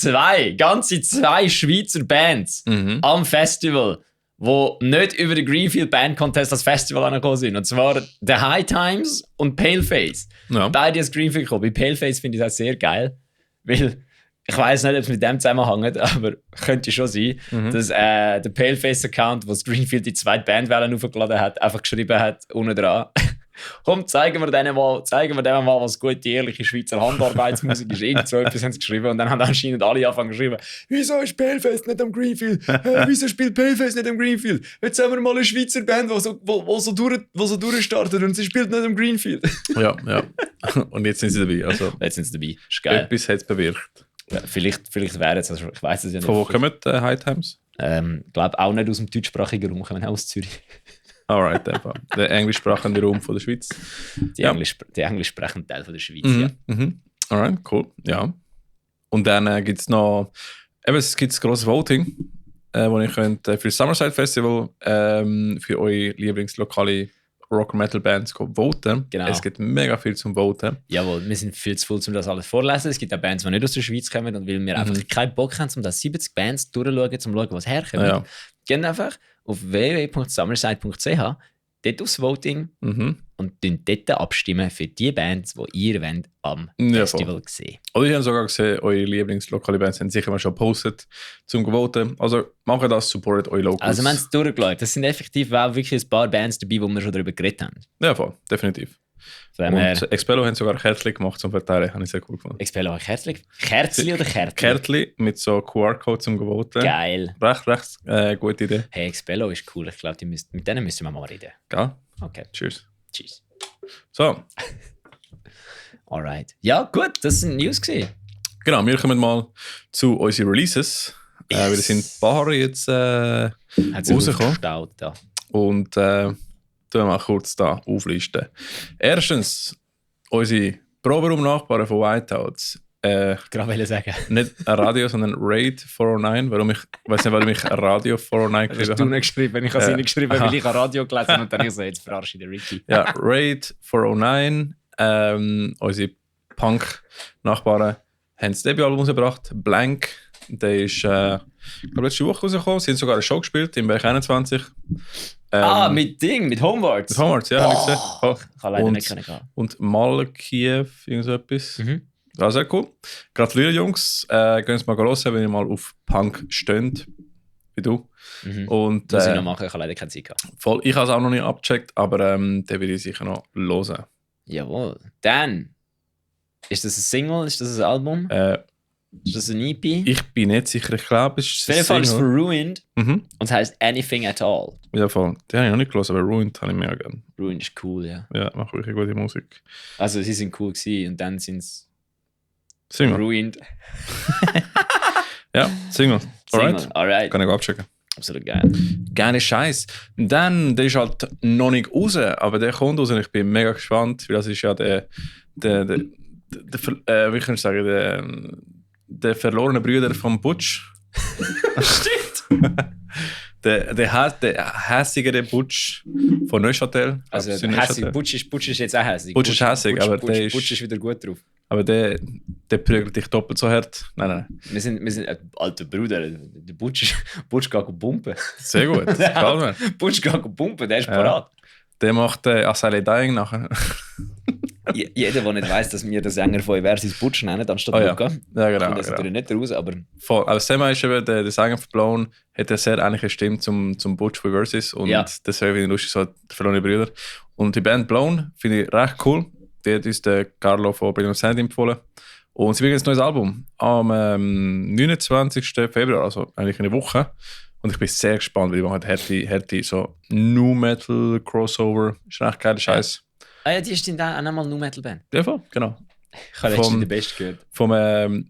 ganze zwei Schweizer Bands am Festival, die nicht über den Greenfield Band Contest als Festival angekommen sind. Und zwar The High Times und Paleface. Ja. Beide ins Greenfield gekommen. Bei Paleface finde ich das sehr geil, weil ich weiss nicht, ob es mit dem zusammenhängt, aber könnte schon sein, dass der Paleface-Account, wo das Greenfield die zweite Bandwelle aufgeladen hat, einfach geschrieben hat, unten dran. Komm, zeigen wir denen mal, was gute, ehrliche Schweizer Handarbeitsmusik ist. Irgend so etwas haben sie geschrieben und dann haben anscheinend alle angefangen geschrieben, wieso ist Paleface nicht am Greenfield? Wieso spielt Paleface nicht am Greenfield? Jetzt haben wir mal eine Schweizer Band, die so durchstartet und sie spielt nicht am Greenfield. Ja. Und jetzt sind sie dabei. Also, jetzt sind sie dabei. Ist geil. Etwas hat es bewirkt. Ja, vielleicht wäre es, also ich weiß es ja nicht. Von wo kommen die High Times? Ich glaube auch nicht aus dem deutschsprachigen Raum, kommen auch aus Zürich. Alright, der englischsprechende Raum von der Schweiz. Der englisch sprechende Teil von der Schweiz, ja. Alright, cool, ja. Und dann gibt es noch, es gibt ein grosses Voting, wo ihr könnt für das Summerside Festival für eure Lieblingslokale Rock- und Metal-Bands voten. Genau. Es gibt mega viel zum Voten. Jawohl, wir sind viel zu voll, um das alles vorzulesen. Es gibt auch Bands, die nicht aus der Schweiz kommen und weil wir einfach keinen Bock haben, um das 70 Bands durchzuschauen, um zu schauen, was herkommt. Ja. Gehen einfach auf www.summerside.ch, dort aufs Voting und dort abstimmen für die Bands, die ihr wollt am Festival sehen. Oder ich habe sogar gesehen, eure Lieblingslokale Bands haben sicher mal schon gepostet zum voten. Also macht das, supportet eure Locals. Also wir haben es durchgeschaut. Das sind effektiv auch wirklich ein paar Bands dabei, wo wir schon darüber geredet haben. Ja, voll, definitiv. Und Expello haben sogar Kärtchen gemacht zum Verteilen, habe ich sehr cool gefunden. Expello hat Kärtchen? Kärtchen oder Kärtchen? Kärtchen mit so QR-Code zum voten. Geil. Recht gute Idee. Hey, Expello ist cool. Ich glaube, mit denen müssen wir mal reden. Geil. Okay. Cheers. So. Alright. Ja, gut, das sind News gewesen. Genau, wir kommen mal zu unseren Releases. Wir sind ein paar jetzt rausgekommen. Ja. Und tun wir mal kurz da auflisten. Erstens, unsere Proberaum-Nachbarn von Whiteouts. Gerade wollte sagen. Nicht ein Radio, sondern Raid 409. Ich weiß nicht, warum ich ein Radio 409 geschrieben habe. Hast du nicht geschrieben? Ich habe es nicht geschrieben, weil ich ein Radio gelesen habe und dann ich so, jetzt verarsche ich den Ricky. Ja, Raid 409. Unsere Punk-Nachbarn haben das Debütalbum rausgebracht, Blank. Der ist, ich glaube, letzte Woche rausgekommen. Sie haben sogar eine Show gespielt im Bereich 21. Mit Homewards. Mit Homewards, ja, habe ich gesehen. Oh. Ich habe leider nicht können gehen. Und Malkiev, irgend so etwas. Mhm. Ja, sehr cool. Gratuliere, Jungs. Gehen Sie mal hören, wenn ihr mal auf Punk steht. Wie du. Mhm. Und, Muss ich noch machen, ich habe leider keine Zeit gehabt. voll, ich habe es auch noch nicht abgecheckt, aber den will ich sicher noch hören. Jawohl. Dann, ist das ein Single? Ist das ein Album? Ist das ein EP? Ich bin nicht sicher, ich glaube, es ist Auf jeden Fall ist es von Ruined Mhm. und es heisst Anything at All. Ja, voll. Den habe ich noch nicht gelesen, aber Ruined habe ich mega gerne. Ruined ist cool, ja. Ja, macht wirklich gute Musik. Also sie sind cool gewesen und dann sind sie Single. Ruined. Ja, Single. Alright. Single. Alright. Kann ich abchecken. Absolut geil. Gerne Scheiß. Dann, der ist halt noch nicht raus, aber der kommt raus und ich bin mega gespannt, weil das ist ja wie kann ich sagen, der verlorene Brüder von Butch. Stimmt. der hässigere Butch von Neuchâtel. Also Neuchâtel. hässig. Butch ist jetzt auch hässig. Butch ist hässig, aber der ist... Butch ist wieder gut drauf. Aber der prügelt dich doppelt so hart. Nein. Wir sind alter Bruder. Der Butch geht pumpen. Sehr gut. Das gefällt mir. Butch geht pumpen, der ist Ja. parat. Der macht Asylum Dying nachher. Jeder, der nicht weiss, dass wir den Sänger von Versus Butch nennen, anstatt Ja. Luca. Ja, genau. Kommt das natürlich nicht raus, aber Voll. Aber Sema ist eben, der Sänger von Blown hat eine sehr ähnliche Stimme zum Butch von Versus. Und Ja. deswegen finde ich lustig, so die verlorene Brüder. Und die Band Blown finde ich recht cool. Die hat uns der Carlo von Brilliant Sandy empfohlen. Und sie bringen jetzt ein neues Album am 29. Februar, also eigentlich eine Woche. Und ich bin sehr gespannt, weil die machen härte so New Metal Crossover. Ist recht geiler Scheiß. ja, die ist dann auch nochmal New Metal Band. Ja, voll, genau. Ich habe letztens den Best gehört. Vom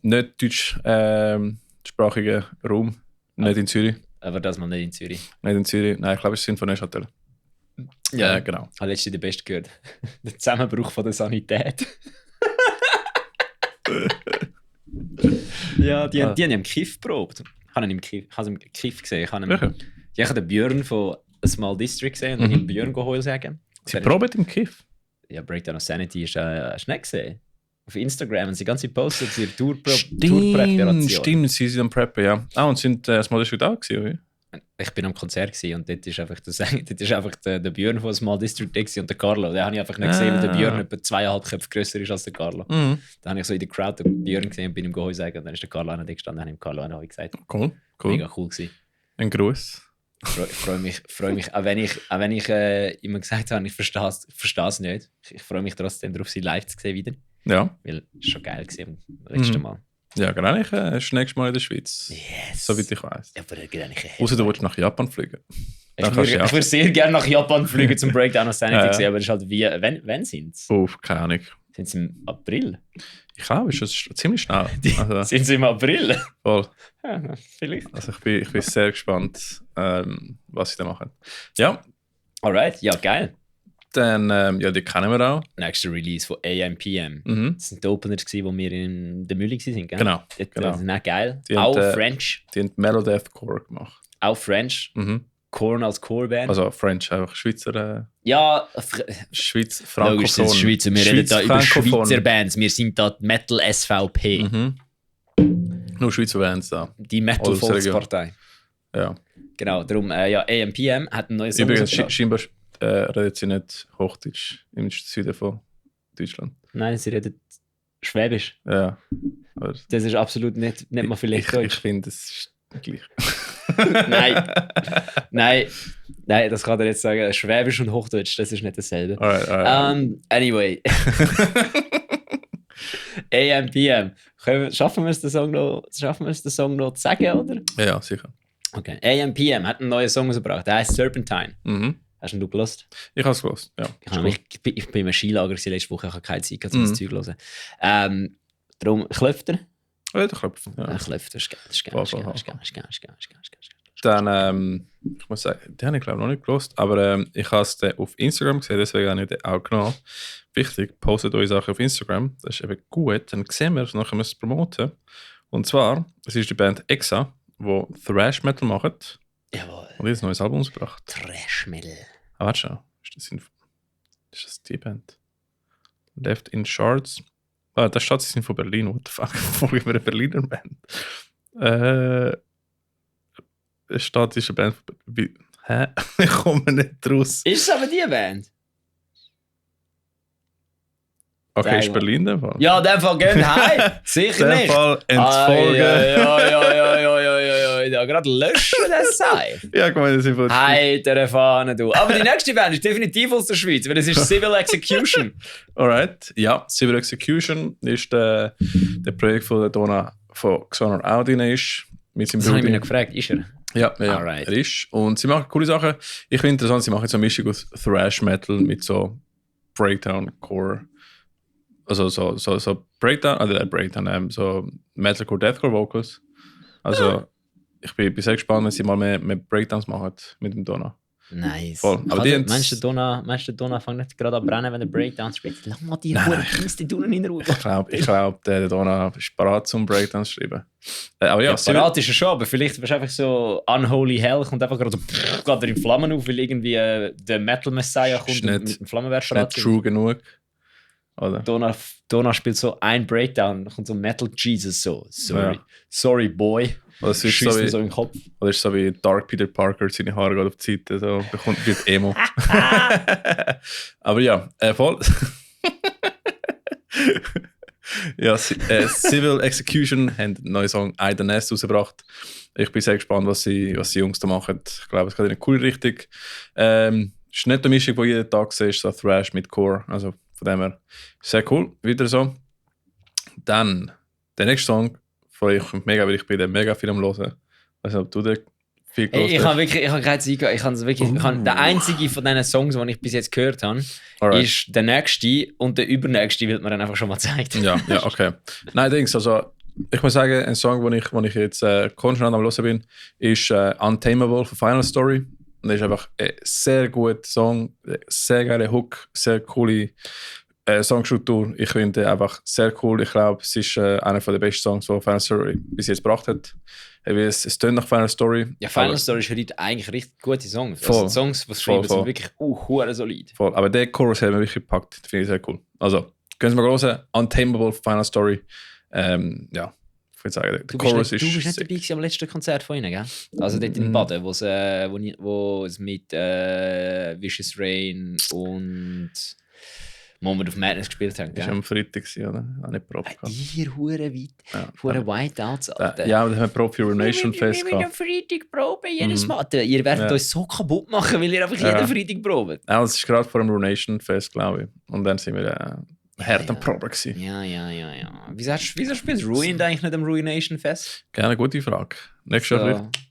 nicht deutschsprachigen Raum. Nicht in Zürich. Aber das mal nicht in Zürich. Nicht in Zürich. Nein, ich glaube, es sind von Neuchâtel. Ja, genau. Ich habe letztens den Best gehört. Der Zusammenbruch von der Sanität. Ja, die haben im Kiff probt. Ich habe ihn im Kiff gesehen. Ich habe den Björn von A Small District gesehen und ihn Björn geholt sagen. Sie proben im Kiff? Ja, Breakdown of Sanity ist schnell gesehen. Auf Instagram und sie ganze postet ihre Tourpräparation. Stimmt, sie sind am Preppen, ja. Und sind Small District auch gewesen, oder? Ich bin am Konzert gewesen und dort ist einfach der Björn von Small District gewesen und der Carlo. Den habe ich einfach nicht gesehen, weil der Björn etwa 2,5 Köpfe grösser ist als der Carlo. Mhm. Dann habe ich so in der Crowd den Björn gesehen und bin ihm geholt sagen und dann ist der Carlo einer gestanden und habe ihm Carlo auch gesagt. Cool. Mega cool gewesen. Ein Gruß. Ich freue mich, auch wenn ich immer gesagt habe, ich verstehe es nicht. Ich freue mich trotzdem darauf, sie live zu sehen wieder. Ja. Weil es schon geil war beim letzten Mal. Ja, genau. Ich ist nächstes Mal in der Schweiz. Yes. Soweit ich weiß. Ja, aber eigentlich Außer du willst nach Japan fliegen. Ich würde sehr gerne nach Japan fliegen zum Breakdown of Sanity Ja. sehen, aber das ist halt wie, wenn sind es? Keine Ahnung. Sind sie im April? Ich glaube, es ist ziemlich schnell. Also, Sind sie im April? voll. Ja, vielleicht. Also ich bin sehr gespannt, was sie da machen. Ja, Alright, ja, geil. dann, ja, die kennen wir auch. Nächster Release von AMPM. Mhm. Das sind die Openers, wo wir in der Mühle waren, gell? Genau. Das sind auch geil. Die Auch haben, French. Die haben Melodeathcore gemacht. Auch French. Mhm. Korn als Core-Band. Also French, einfach Schweizer, ja, Schweiz, logisch sind Frankophon. es Schweizer. Wir reden da über Frankophon. Schweizer Bands. Wir sind da die Metal SVP. Mhm. Nur Schweizer Bands da. Die Metal Volkspartei. Ja. Genau, darum, ja, AMPM hat ein neues Song Übrigens, rausgebracht. scheinbar redet sie nicht Hochdeutsch im Süden von Deutschland. Nein, sie redet Schwäbisch. Ja. Aber Das ist absolut nicht mal vielleicht ich Deutsch. finde, es ist gleich. Nein, das kann er jetzt sagen. Schwäbisch und Hochdeutsch, das ist nicht dasselbe. Alright. Anyway. AMPM. Schaffen wir es, den Song noch zu sagen, oder? Ja, sicher. Okay. AMPM hat einen neuen Song rausgebracht. Der heißt Serpentine. Mhm. Hast du gelost? Ich habe es gelesen, ja. Ich bin im Skilager letzte Woche, ich habe keine Zeit, um das Zeug zu hören. Darum, Klöfter? Ja, der Klopfen. Ja. Klöfter ist geil. Dann, ich muss sagen, den habe ich glaube noch nicht gelesen, aber ich habe es auf Instagram gesehen, deswegen habe ich den auch genommen. Wichtig, postet eure Sachen auf Instagram, das ist eben gut, dann sehen wir, nachher müssen wir es promoten. Und zwar, es ist die Band Exa, die Thrash Metal macht Jawohl. und jetzt ein neues Album rausgebracht. Trash Metal. Ah, warte schon, ist das die Band? Left in Shards. der Stadt sind von Berlin, what the fuck? Folgen wir eine Berliner Band? Eine Stadt ist eine Band von Berlin. Hä? Ich komme nicht raus. Ist es aber die Band? Okay, ist Berlin der Fall? Ja, in dem Fall gehen heim. Sicher In dem nicht. Fall entfolgen. Ja, gerade löschen das Save. Ja, komm, das ist von Hey, der Fahne, du. Aber die nächste Band ist definitiv aus der Schweiz, weil es ist Civil Execution. Alright, ja, Civil Execution ist der Projekt von der Dona von Xaner Audin ist. Mit seinem Das habe ich mich Bruder. noch gefragt, ist er? Ja, Alright. er ist. Und sie machen coole Sachen. Ich finde interessant, sie machen so eine Mischung aus Thrash Metal mit so Breakdown, Core. Also so Breakdown, so Metalcore, Deathcore Vocals. Also ich bin sehr gespannt, wenn sie mal mehr Breakdowns machen mit dem Donna. Nice. Voll. Aber die meinst du, Donna fängt nicht gerade an brennen, wenn der Breakdown spielt? Lass mal die Ruhe, die Tunen in Ruhe. Ich glaube, der Donna ist bereit zum Breakdowns zu schreiben. Aber ja, parat ist er schon, aber vielleicht wirst du einfach so Unholy Hell, kommt einfach gerade so geht er in Flammen auf, weil irgendwie der Metal Messiah kommt und mit dem Flammenwerfer nicht true genug. Oder? Donna spielt so ein Breakdown, kommt so Metal Jesus so. Sorry boy. Oder es ist Schießt so mir wie, so in den Kopf. oder ist so wie Dark Peter Parker, seine Haare gehen auf die Seite, so wird Emo. Aber ja, voll. Ja, Civil Execution haben einen neuen Song I The Nest rausgebracht. Ich bin sehr gespannt, was die Jungs da machen. Ich glaube, es geht in eine coole Richtung. Ist nicht eine Mischung, die jeden Tag siehst, so Thrash mit Core. Also von dem her sehr cool. Wieder so. Dann der nächste Song freue ich mich mega, weil ich bin den mega viel am Hören. Ich weiß nicht, ob du den viel gehört hast. Ich habe keine Zeit gehabt. Der einzige von diesen Songs, den ich bis jetzt gehört habe, ist der nächste und der übernächste wird mir dann einfach schon mal gezeigt. Ja, okay. Nein, Dings, also ich muss sagen, ein Song, den ich jetzt konstant am Hören bin, ist Untamable von Final Story. Und das ist einfach ein sehr guter Song, sehr geile Hook, sehr coole Songstruktur. Ich finde einfach sehr cool. Ich glaube, es ist einer der besten Songs, die Final Story bis jetzt gebracht hat. Es tönt nach Final Story. Ja, Final Story ist heute eigentlich richtig gute Songs. Voll. Also die Songs, die schreiben, sind wirklich solid. Voll. Aber der Chorus hat mir wirklich gepackt. Finde ich sehr cool. Also, können Sie mal hören. Untamable Final Story. Ja, ich würde sagen, der Chorus ist... Du bist nicht dabei am letzten Konzert von ihnen, gell? Also dort in Baden, wo es mit Vicious Rain und Moment of Madness gespielt haben, Das gell? war am Freitag, oder? Auch nicht Probe gehabt. Ihr hure weit, hure Whiteouts, Alter. Ja, aber da haben wir Probe für Ruination Fest Wir am gehabt. Freitag proben, jedes Mal. Ihr werdet uns so kaputt machen, weil ihr einfach jeden Freitag probt. Ja, das ist gerade vor dem Ruination Fest, glaube ich. Und dann sind wir hart am Probe gewesen. Ja. Wieso spielt Ruined eigentlich nicht am Ruination Fest? Gerne, gute Frage. Nächstes Jahr vielleicht.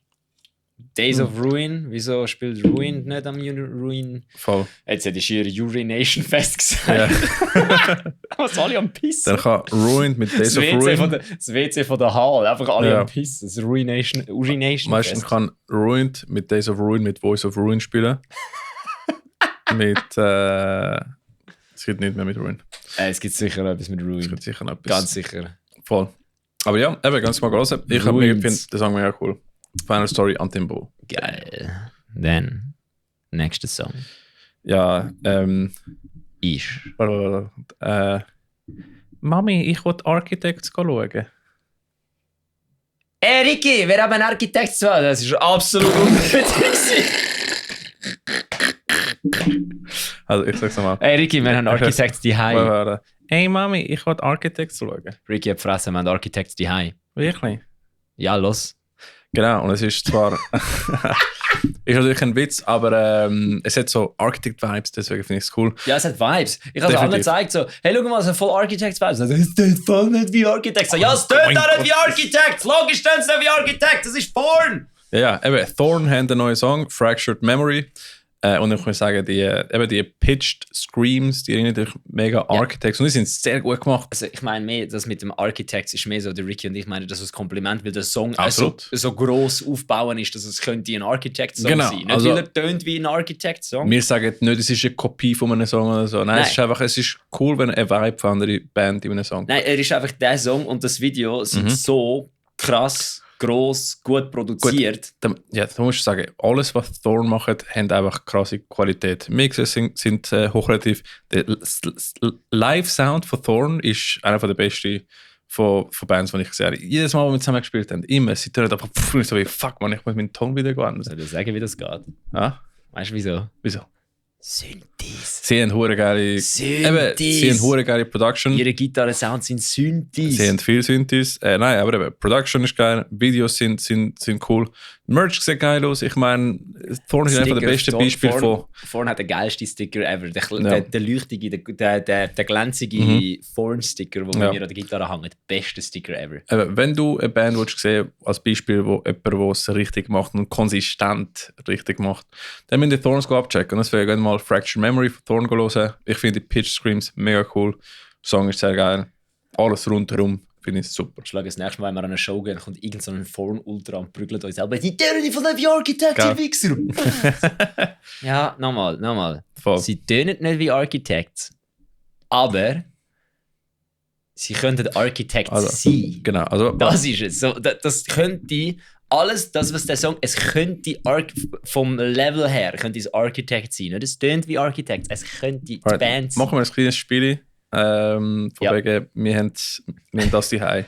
Days of Ruin, wieso spielt Ruined nicht am Ruin? Voll. Jetzt hätte ich hier Urination Fest gesagt. Ja. Was alle am Pissen? Dann kann Ruined mit Days of Ruin. Das WC von der Hall, einfach alle Ja. am Pissen. Das Urination Meistens Fest. kann Ruined mit Days of Ruin mit Voice of Ruin spielen. Es gibt nicht mehr mit Ruin. Es gibt sicher noch etwas mit Es Ruin. gibt sicher noch etwas. Ganz sicher. Voll. Aber ja, eben, ganz mal hören. Ich finde den Song mega cool. Final Story, Untamable. Geil. Dann, nächster Song. Ja, Ist. Mami, ich will Architects schauen. Ricky, wir haben einen Architekt zu haben. Das ist absolut unnötig. Also, ich sag's nochmal. Ricky, wir haben Architects die High. Hey Mami, ich will Architects schauen. Ricky hat gefressen, wir haben Architects die High. Wirklich? Ja, los. Genau, und es ist zwar... ist natürlich ein Witz, aber es hat so Architect-Vibes, deswegen finde ich es cool. Ja, es hat Vibes. Ich habe es allen gezeigt, so, hey, schau mal, es hat voll Architects-Vibes. Es tönt voll nicht wie Architects. Ja, es tönt auch nicht wie Architects. Logisch tönt es nicht wie Architects. Das ist Porn. Ja, eben, Thorn haben einen neuen Song, Fractured Memory. Und ich muss sagen, die Pitched Screams, die erinnern dich mega Architects und die sind sehr gut gemacht. Also ich meine mehr, das mit dem Architects ist mehr so, der Ricky und ich meine, das ist ein Kompliment, weil der Song so gross aufbauen ist, dass es könnte ein Architect-Song sein. Nicht weil er tönt wie ein Architect-Song. Wir sagen nicht, es ist eine Kopie von einem Song oder so. Nein. Es ist cool, wenn ein Vibe von einer Band in einem Song. Nein, er ist einfach der Song und das Video sind so krass gross, gut produziert. Gut, da musst du sagen, alles, was Thorn macht, hat einfach krasse Qualität. Mixes sind hochqualitativ. Der Live-Sound von Thorn ist einer der besten von Bands, die ich gesehen habe. Jedes Mal, wo wir zusammen gespielt haben, immer, sie tun einfach so wie, fuck man, ich muss meinen Ton wieder ändern. Soll ich sagen, wie das geht? Ja? Weißt du wieso? Wieso? Synthes. Sie haben hure geile Production. Ihre Gitarren-Sounds sind Synthes. Sie haben viel Synthes. Nein, aber eben, Production ist geil, Videos sind cool. Merch sieht geil aus. Ich meine, Thorn ist einfach das beste Beispiel von... Thorn hat den geilsten Sticker ever. Der leuchtige, der glänzige Thorn-Sticker, der bei mir an der Gitarre hängt. Der beste Sticker ever. Wenn du eine Band willst sehen als Beispiel, wo jemand, der es richtig macht und konsistent richtig macht, dann müsst ihr Thorns abchecken. Und deswegen gehen wir mal Fractured Memory von Thorn hören. Ich finde die Pitch Screams mega cool. Der Song ist sehr geil. Alles rundherum finde ich super. Ich schlage das nächste Mal, wenn wir an eine Show gehen, kommt irgend so ein Thorn-Ultra und prügelt uns selber. Die tönen von den Architects, die Wichser! Ja, nochmal. Voll. Sie tönen nicht wie Architects, aber sie könnten Architects sein. Genau. Also, das ist es. So, das könnte... Alles, das, was der Song... Es könnte vom Level her könnte es Architect sein. Nicht? Es tönt wie Architects. Es könnte die Band sein. Machen wir ein kleines Spiel. Von wegen, wir haben das die Hause.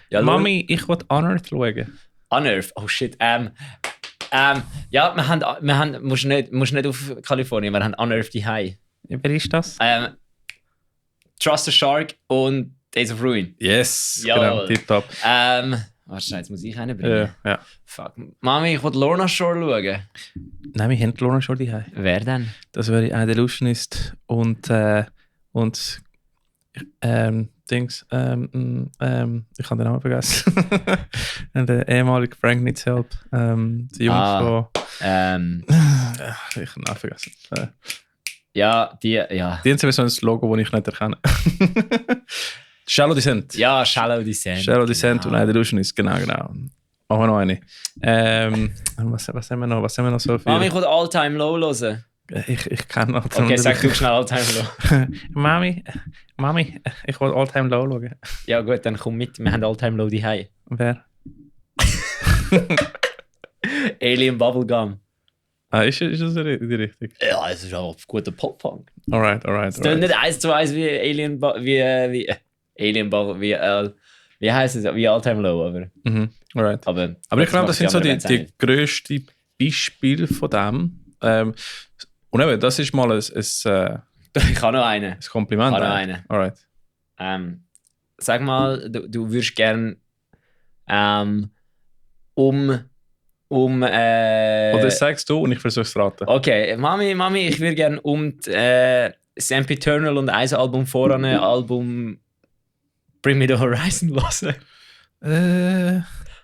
Ja, Mami, ich will Unearth schauen. Unearth? Oh shit. Ja, wir haben musst nicht auf Kalifornien, wir haben Unearth die Hause. Ja, wer ist das? Trust the Shark und Days of Ruin. Yes, genau, tipptopp. Warte, jetzt muss ich einen bringen. Ja. Fuck. Mami, ich will Lorna Shore schauen. Nein, wir haben Lorna Shore die Hause. Wer denn? Das wäre ein Delusionist und Dings, ich habe den Namen vergessen. Der ehemalige Frank Needs Help. Die Jungs von... ich habe den Namen vergessen. Ja. Die haben sowieso ein Logo, das ich nicht erkenne. Shallow Descent. Ja, Shallow Descent. Shallow Descent und ein Delusionist, genau. Machen wir noch eine. Was haben wir noch so viel? Mami, ich will All Time Low hören. Ich kann noch. Okay, sag du schnell All Time Low. Mami, ich will All Time Low schauen. Ja gut, dann komm mit, wir haben All Time Low daheim. Wer? Alien Bubblegum. Ist das die Richtung? Ja, es ist auch guter Pop-Punk. Alright. Es klingt nicht 1:1 wie Alien wie heisst es? Wie All Time Low, aber... Alright. Aber ich glaube, das sind so die grössten Beispiele von dem. Und eben, das ist mal ein ich habe noch einen. Ein Kompliment. Ich habe noch einen. Alright. Sag mal, du würdest gern Oder sagst du und ich versuche es zu raten. Okay, Mami, ich würde gerne Sempiternal und ein Album voran Album Bring Me the Horizon hören.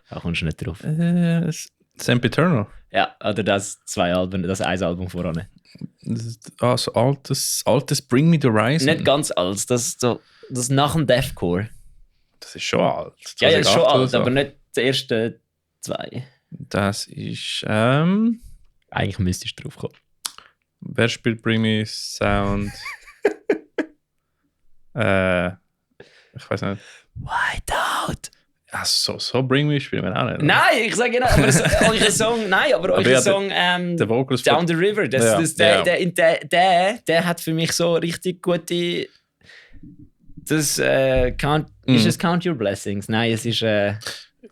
Da kommst du nicht drauf. Sempiternal? Ja, oder das ein Album voran. So altes Bring Me the Horizon? Nicht ganz alt, das nach dem Deathcore. Das ist schon alt. Ja, ist schon alt, so. Aber nicht die ersten zwei. Das ist... Eigentlich müsstest du drauf kommen. Wer spielt Bring Me Sound? Ich weiß nicht. Whiteout. Ja, so Bring Me spielen wir auch nicht. Oder? Nein, ich sage nicht, aber euer Song, euer Song Down the River, der hat für mich so richtig gute... ist es Count Your Blessings? Nein, es ist...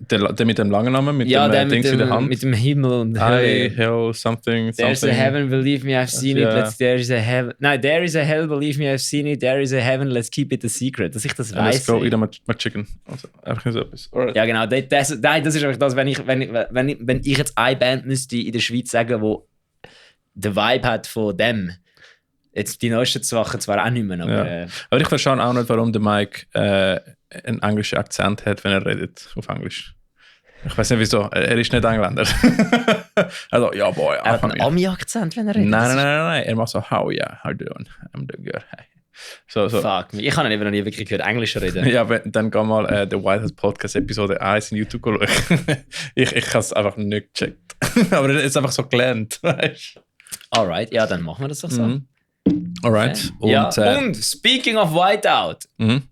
Der mit dem langen Namen, mit dem Dings in der Hand. Mit dem Himmel und Hölle. Hell, something. There's a heaven, believe me, I've seen it. There is a heaven. Nein, there is a hell, believe me, I've seen it. There is a heaven, let's keep it a secret. Dass ich das weiß. Let's go eat my chicken. Also, einfach so etwas. Alright. Ja, genau. Das ist einfach das, wenn ich jetzt eine Band müsste in der Schweiz sagen, wo der Vibe hat von dem. Jetzt die neuesten Sachen zwar auch nicht mehr, aber... Aber ich verstehe auch nicht, warum der Mike einen englischen Akzent hat, wenn er redet auf Englisch. Ich weiß nicht wieso. Er ist nicht Engländer. Also, ja, boy. Er hat einen Ami-Akzent, wenn er redet? Nein. Er macht so, how you doing? I'm doing good. Hey. So. Fuck me. Ich habe noch nie wirklich gehört Englisch reden. Ja, dann geh mal der White House Podcast Episode 1 in YouTube schauen. Ich habe es einfach nicht gecheckt. Aber er ist einfach so gelernt, weißt du? Alright, ja, dann machen wir das doch so. Alright. Okay. Und speaking of Whiteout,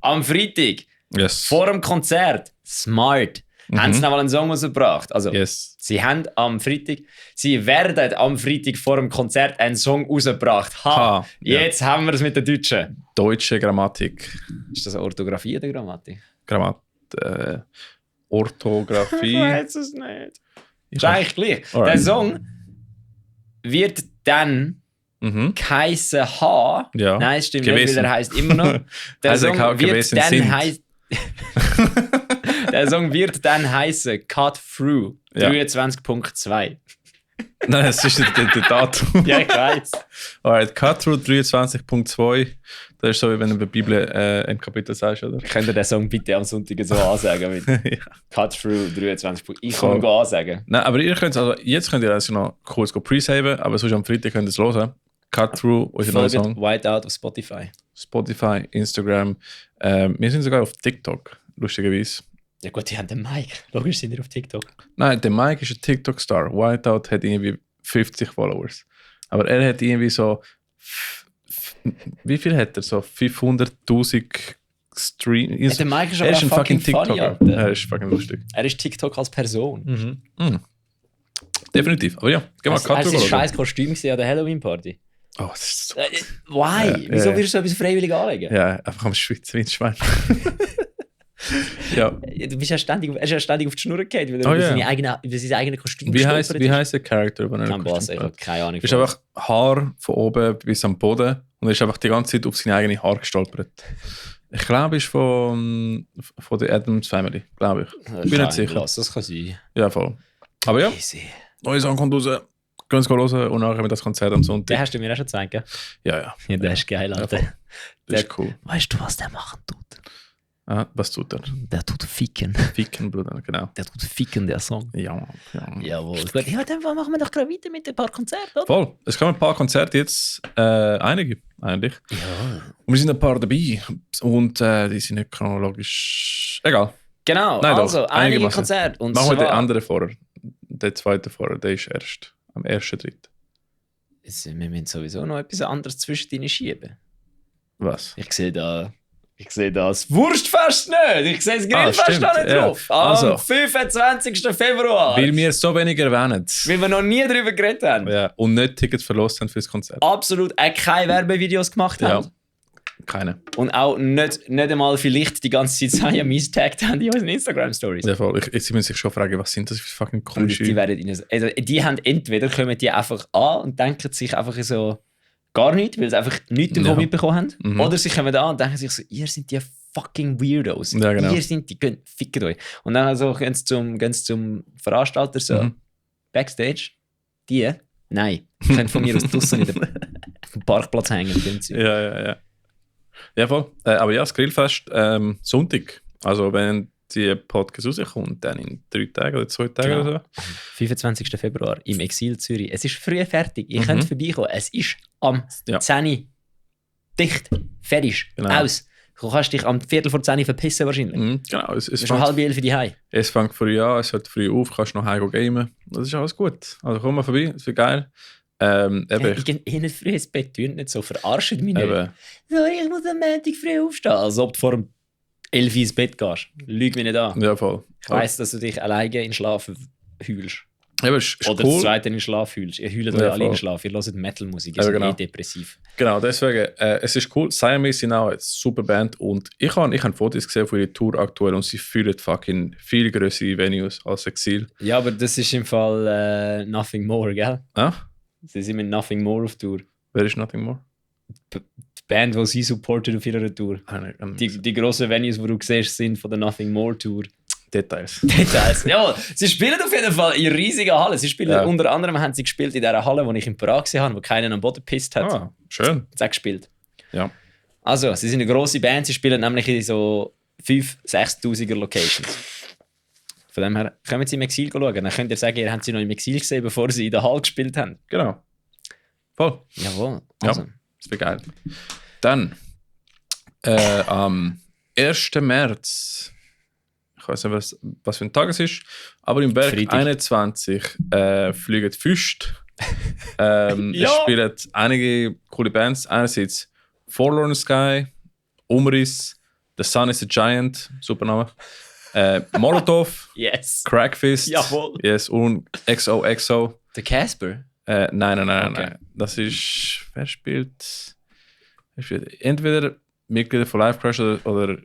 am Freitag, vor dem Konzert, Smart. haben sie noch mal einen Song rausgebracht. Also, Yes. sie werden am Freitag vor dem Konzert einen Song rausgebracht. Ha, jetzt haben wir es mit der Deutschen. Deutsche Grammatik. Ist das Orthographie oder Grammatik? Orthographie. Ich weiß es nicht. Ist eigentlich gleich. Der Song wird dann geheissen H. Ja. Nein, es stimmt gewesen. nicht, weil er heisst immer noch. Der Song wird dann heißen. Der Song wird dann heißen Cut Through 23.2. Nein, es ist der Datum. Ja, ich weiß. Alright, Cut Through 23.2. Das ist so, wie wenn du in der Bibel ein Kapitel sagst, oder? Könnt ihr den Song bitte am Sonntag so ansagen? Mit Cut Through 23. Ich kann ihn ansagen. Nein, aber ihr könnt jetzt könnt ihr also noch kurz pre-saven, aber sonst am Freitag könnt ihr es hören. Cut Through, unser neuer Song. Whiteout auf Spotify. Spotify, Instagram. Wir sind sogar auf TikTok, lustigerweise. Ja gut, die haben den Mike. Logisch sind wir auf TikTok. Nein, der Mike ist ein TikTok-Star. Whiteout hat irgendwie 50 Followers. Aber er hat irgendwie so... Wie viel hat er? So 500'000 Streams? Ja, der Mike ist er ist ein fucking TikToker. TikToker. Er ist fucking lustig. Er ist TikTok als Person. Definitiv. Aber ja, geh mal Hast du Cut ein Through. scheiß Kostüm gesehen an der Halloween-Party? Oh, das ist so... Why? Wieso würdest du so etwas freiwillig anlegen? Ja, einfach am Schwitzen wie ein Schwein. Ja. Du bist ja ständig auf die Schnur gefallen, weil er über sein eigenes Kostüm Wie heisst der Charakter? Ich habe keine Ahnung. Er ist einfach Haar von oben bis am Boden und er ist einfach die ganze Zeit auf seine eigene Haar gestolpert. Ich glaube, er ist von der Addams Family, glaube ich. Ich bin nicht sicher. Das kann sein. Ja, voll. Aber ja, Easy. neue Song kommt raus. Gehen wir hören und nachher haben wir das Konzert am Sonntag. Den hast du mir auch schon gezeigt, gell? Ja. Ja, der ist geil, Alter. Ja, das ist cool. Weißt du, was der machen tut? Ah, was tut er? Der tut ficken. Ficken, Bruder, genau. Der tut ficken, der Song. Ja. Jawohl. Gut, ja, dann machen wir doch gerade weiter mit ein paar Konzerten, oder? Voll. Es kommen ein paar Konzerte jetzt. Einige, eigentlich. Ja. Und wir sind ein paar dabei. Und die sind nicht chronologisch... Egal. Genau, Nein, also doch, einige einigermaßen. Konzerte. Und Machen wir den zwar... anderen vorher. Der zweite vorher, der ist erst am 1.3. Wir müssen sowieso noch etwas anderes zwischendrin schieben. Was? Ich sehe das Wurstfest nicht. Ich sehe das Grillfest auch nicht drauf. Also. Am 25. Februar. Weil wir es so wenig erwähnen. Weil wir noch nie darüber geredet haben. Ja, und nicht Tickets verlost haben fürs Konzert. Absolut keine Werbevideos gemacht haben. Ja. Keine. Und auch nicht einmal vielleicht die ganze Zeit Siamese tagged haben in unseren Instagram-Stories. Ja, voll. Sie müssen sich schon fragen, was sind das für fucking komische... Die haben entweder kommen die einfach an und denken sich einfach so gar nichts, weil sie einfach nichts davon mitbekommen haben. Oder sie kommen an und denken sich so, ihr seid die fucking Weirdos. Ja, genau. Ihr seid die, fickt euch. Und dann also gehen sie zum Veranstalter so, Backstage, die? Nein. Die können von mir aus draussen in den Parkplatz hängen. Ja. Ja, voll. Aber ja, das Grillfest Sonntag. Also wenn die Podcast rauskommt, dann in 3 Tagen oder 2 Tagen oder so. 25. Februar im Exil Zürich. Es ist früh fertig. Ihr könnt vorbeikommen. Es ist am 10 Uhr dicht. Fertig. Genau. Aus. Du kannst dich am 10:15 verpissen wahrscheinlich. Genau. Es ist um 10:30 die Hause. Es fängt früh an, es hört früh auf, kannst noch heim gamen. Das ist alles gut. Also komm mal vorbei, es wird geil. Ich gehe nicht früh ins Bett, nicht so, verarscht mich nicht. So, ich muss am Montag früh aufstehen, als ob du vor dem 11 ins Bett gehst. Lüg mich nicht an. Ja, voll. Ich weiss, dass du dich alleine in Schlaf heulst. Ja, ist oder cool. das zweite in Schlaf heulst. Ihr heult euch alle in Schlaf, ihr hört Metal-Musik, ihr seid depressiv. Genau, deswegen, es ist cool. Siamese sind auch eine super Band und ich habe Fotos gesehen von ihrer Tour aktuell und sie fühlen fucking viel größere Venues als Exil. Ja, aber das ist im Fall Nothing More, gell? Ah? Sie sind mit Nothing More auf Tour. Wer ist Nothing More? Die Band, die sie supportet auf ihrer Tour. Die grossen Venues, die du siehst, sind von der Nothing More Tour. Details. Ja, sie spielen auf jeden Fall in riesigen Hallen. Sie spielen, unter anderem haben sie gespielt in dieser Halle, die ich in Prag gesehen habe, wo keinen am Boden gepisst hat. Ah, schön. Sie haben gespielt. Ja. Also, sie sind eine grosse Band, sie spielen nämlich in so 5'000-6'000er Locations. Von dem her, kommen Sie im Exil schauen. Dann könnt ihr sagen, ihr habt sie noch im Exil gesehen, bevor sie in der Halle gespielt haben. Genau. Voll. Jawohl. Also. Ja, das wäre geil. Dann, am 1. März, ich weiß nicht, was für ein Tag es ist, aber im Berg Freitag. 21 fliegen die Füste. Es spielen einige coole Bands. Einerseits Forlorn Sky, Umriss, The Sun is a Giant, super Name. Molotov, Yes. Crackfist, Jawohl. yes, und XOXO. Der Casper? Nein. Das ist, wer spielt entweder Mitglieder von Life Crush oder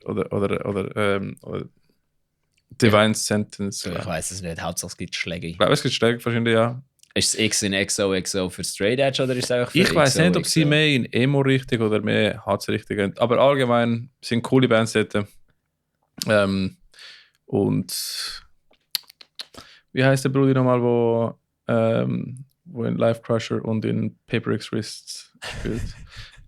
Divine Sentence. Ich weiß es nicht. Hauptsache es gibt Schläge. Ich glaube, es gibt Schläge wahrscheinlich, ja. Ist es X in XOXO für Straight Edge oder ist es einfach für Ich weiß nicht, ob XOXO? sie mehr in Emo-Richtung oder mehr HC-Richtung gehen. Aber allgemein sind coole Bands dort. Und wie heißt der Bruder nochmal, wo in Life Crusher und in Paper X Wrists spielt?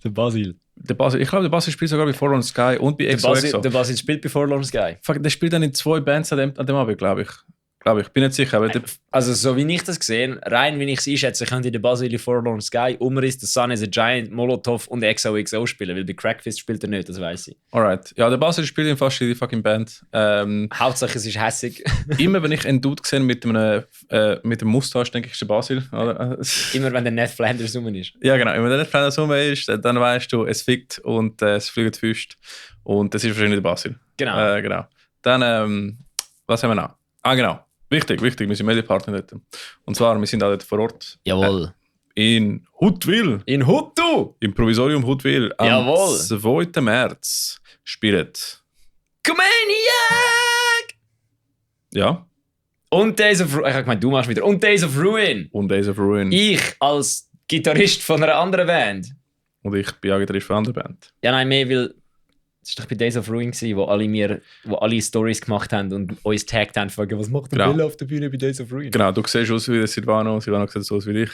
Der Basil. Der Basil. Ich glaube, der Basil spielt sogar bei Forlorn Sky und bei XOXO. Der Basil spielt bei Forlorn Sky. Fuck, der spielt dann in 2 Bands an dem Abend, glaube ich. Bin nicht sicher. Aber Also so wie ich das gesehen, rein wie ich es einschätze, könnte der Basil Forlorn Sky, Umriss, The Sun is a Giant, Molotov und XOXO spielen, weil bei Crackfist spielt er nicht, das weiß ich. Alright. Ja, der Basil spielt in fast jede fucking Band. Hauptsache es ist hässig. Immer wenn ich einen Dude gesehen mit einem Mustache, denke ich, ist der Basil. Oder? Immer wenn der Ned Flanders rum ist. Ja, genau. Wenn der nicht Flanders rum ist, dann weißt du, es fickt und es fliegen die Füße. Und das ist wahrscheinlich der Basil. Genau. Genau. Dann, was haben wir noch? Genau. Wichtig, wir sind Medienpartner dort. Und zwar, wir sind auch dort vor Ort. Jawohl. In Huttwil. In Huttu! Im Provisorium Huttwil. Am Jawohl. 2. März spielt. Comaniac! Ja. Und Days of Ruin. Ich habe gemeint, du machst wieder. Und Days of Ruin. Und Days of Ruin. Ich als Gitarrist von einer anderen Band. Und ich bin auch Gitarrist von einer anderen Band. Ja, nein, mehr, weil es war doch bei Days of Ruin, wo alle Stories gemacht haben und uns tagged haben, fragen, was macht der Genau. Bill auf der Bühne bei Days of Ruin? Genau, du siehst aus wie der Silvano sieht aus wie ich.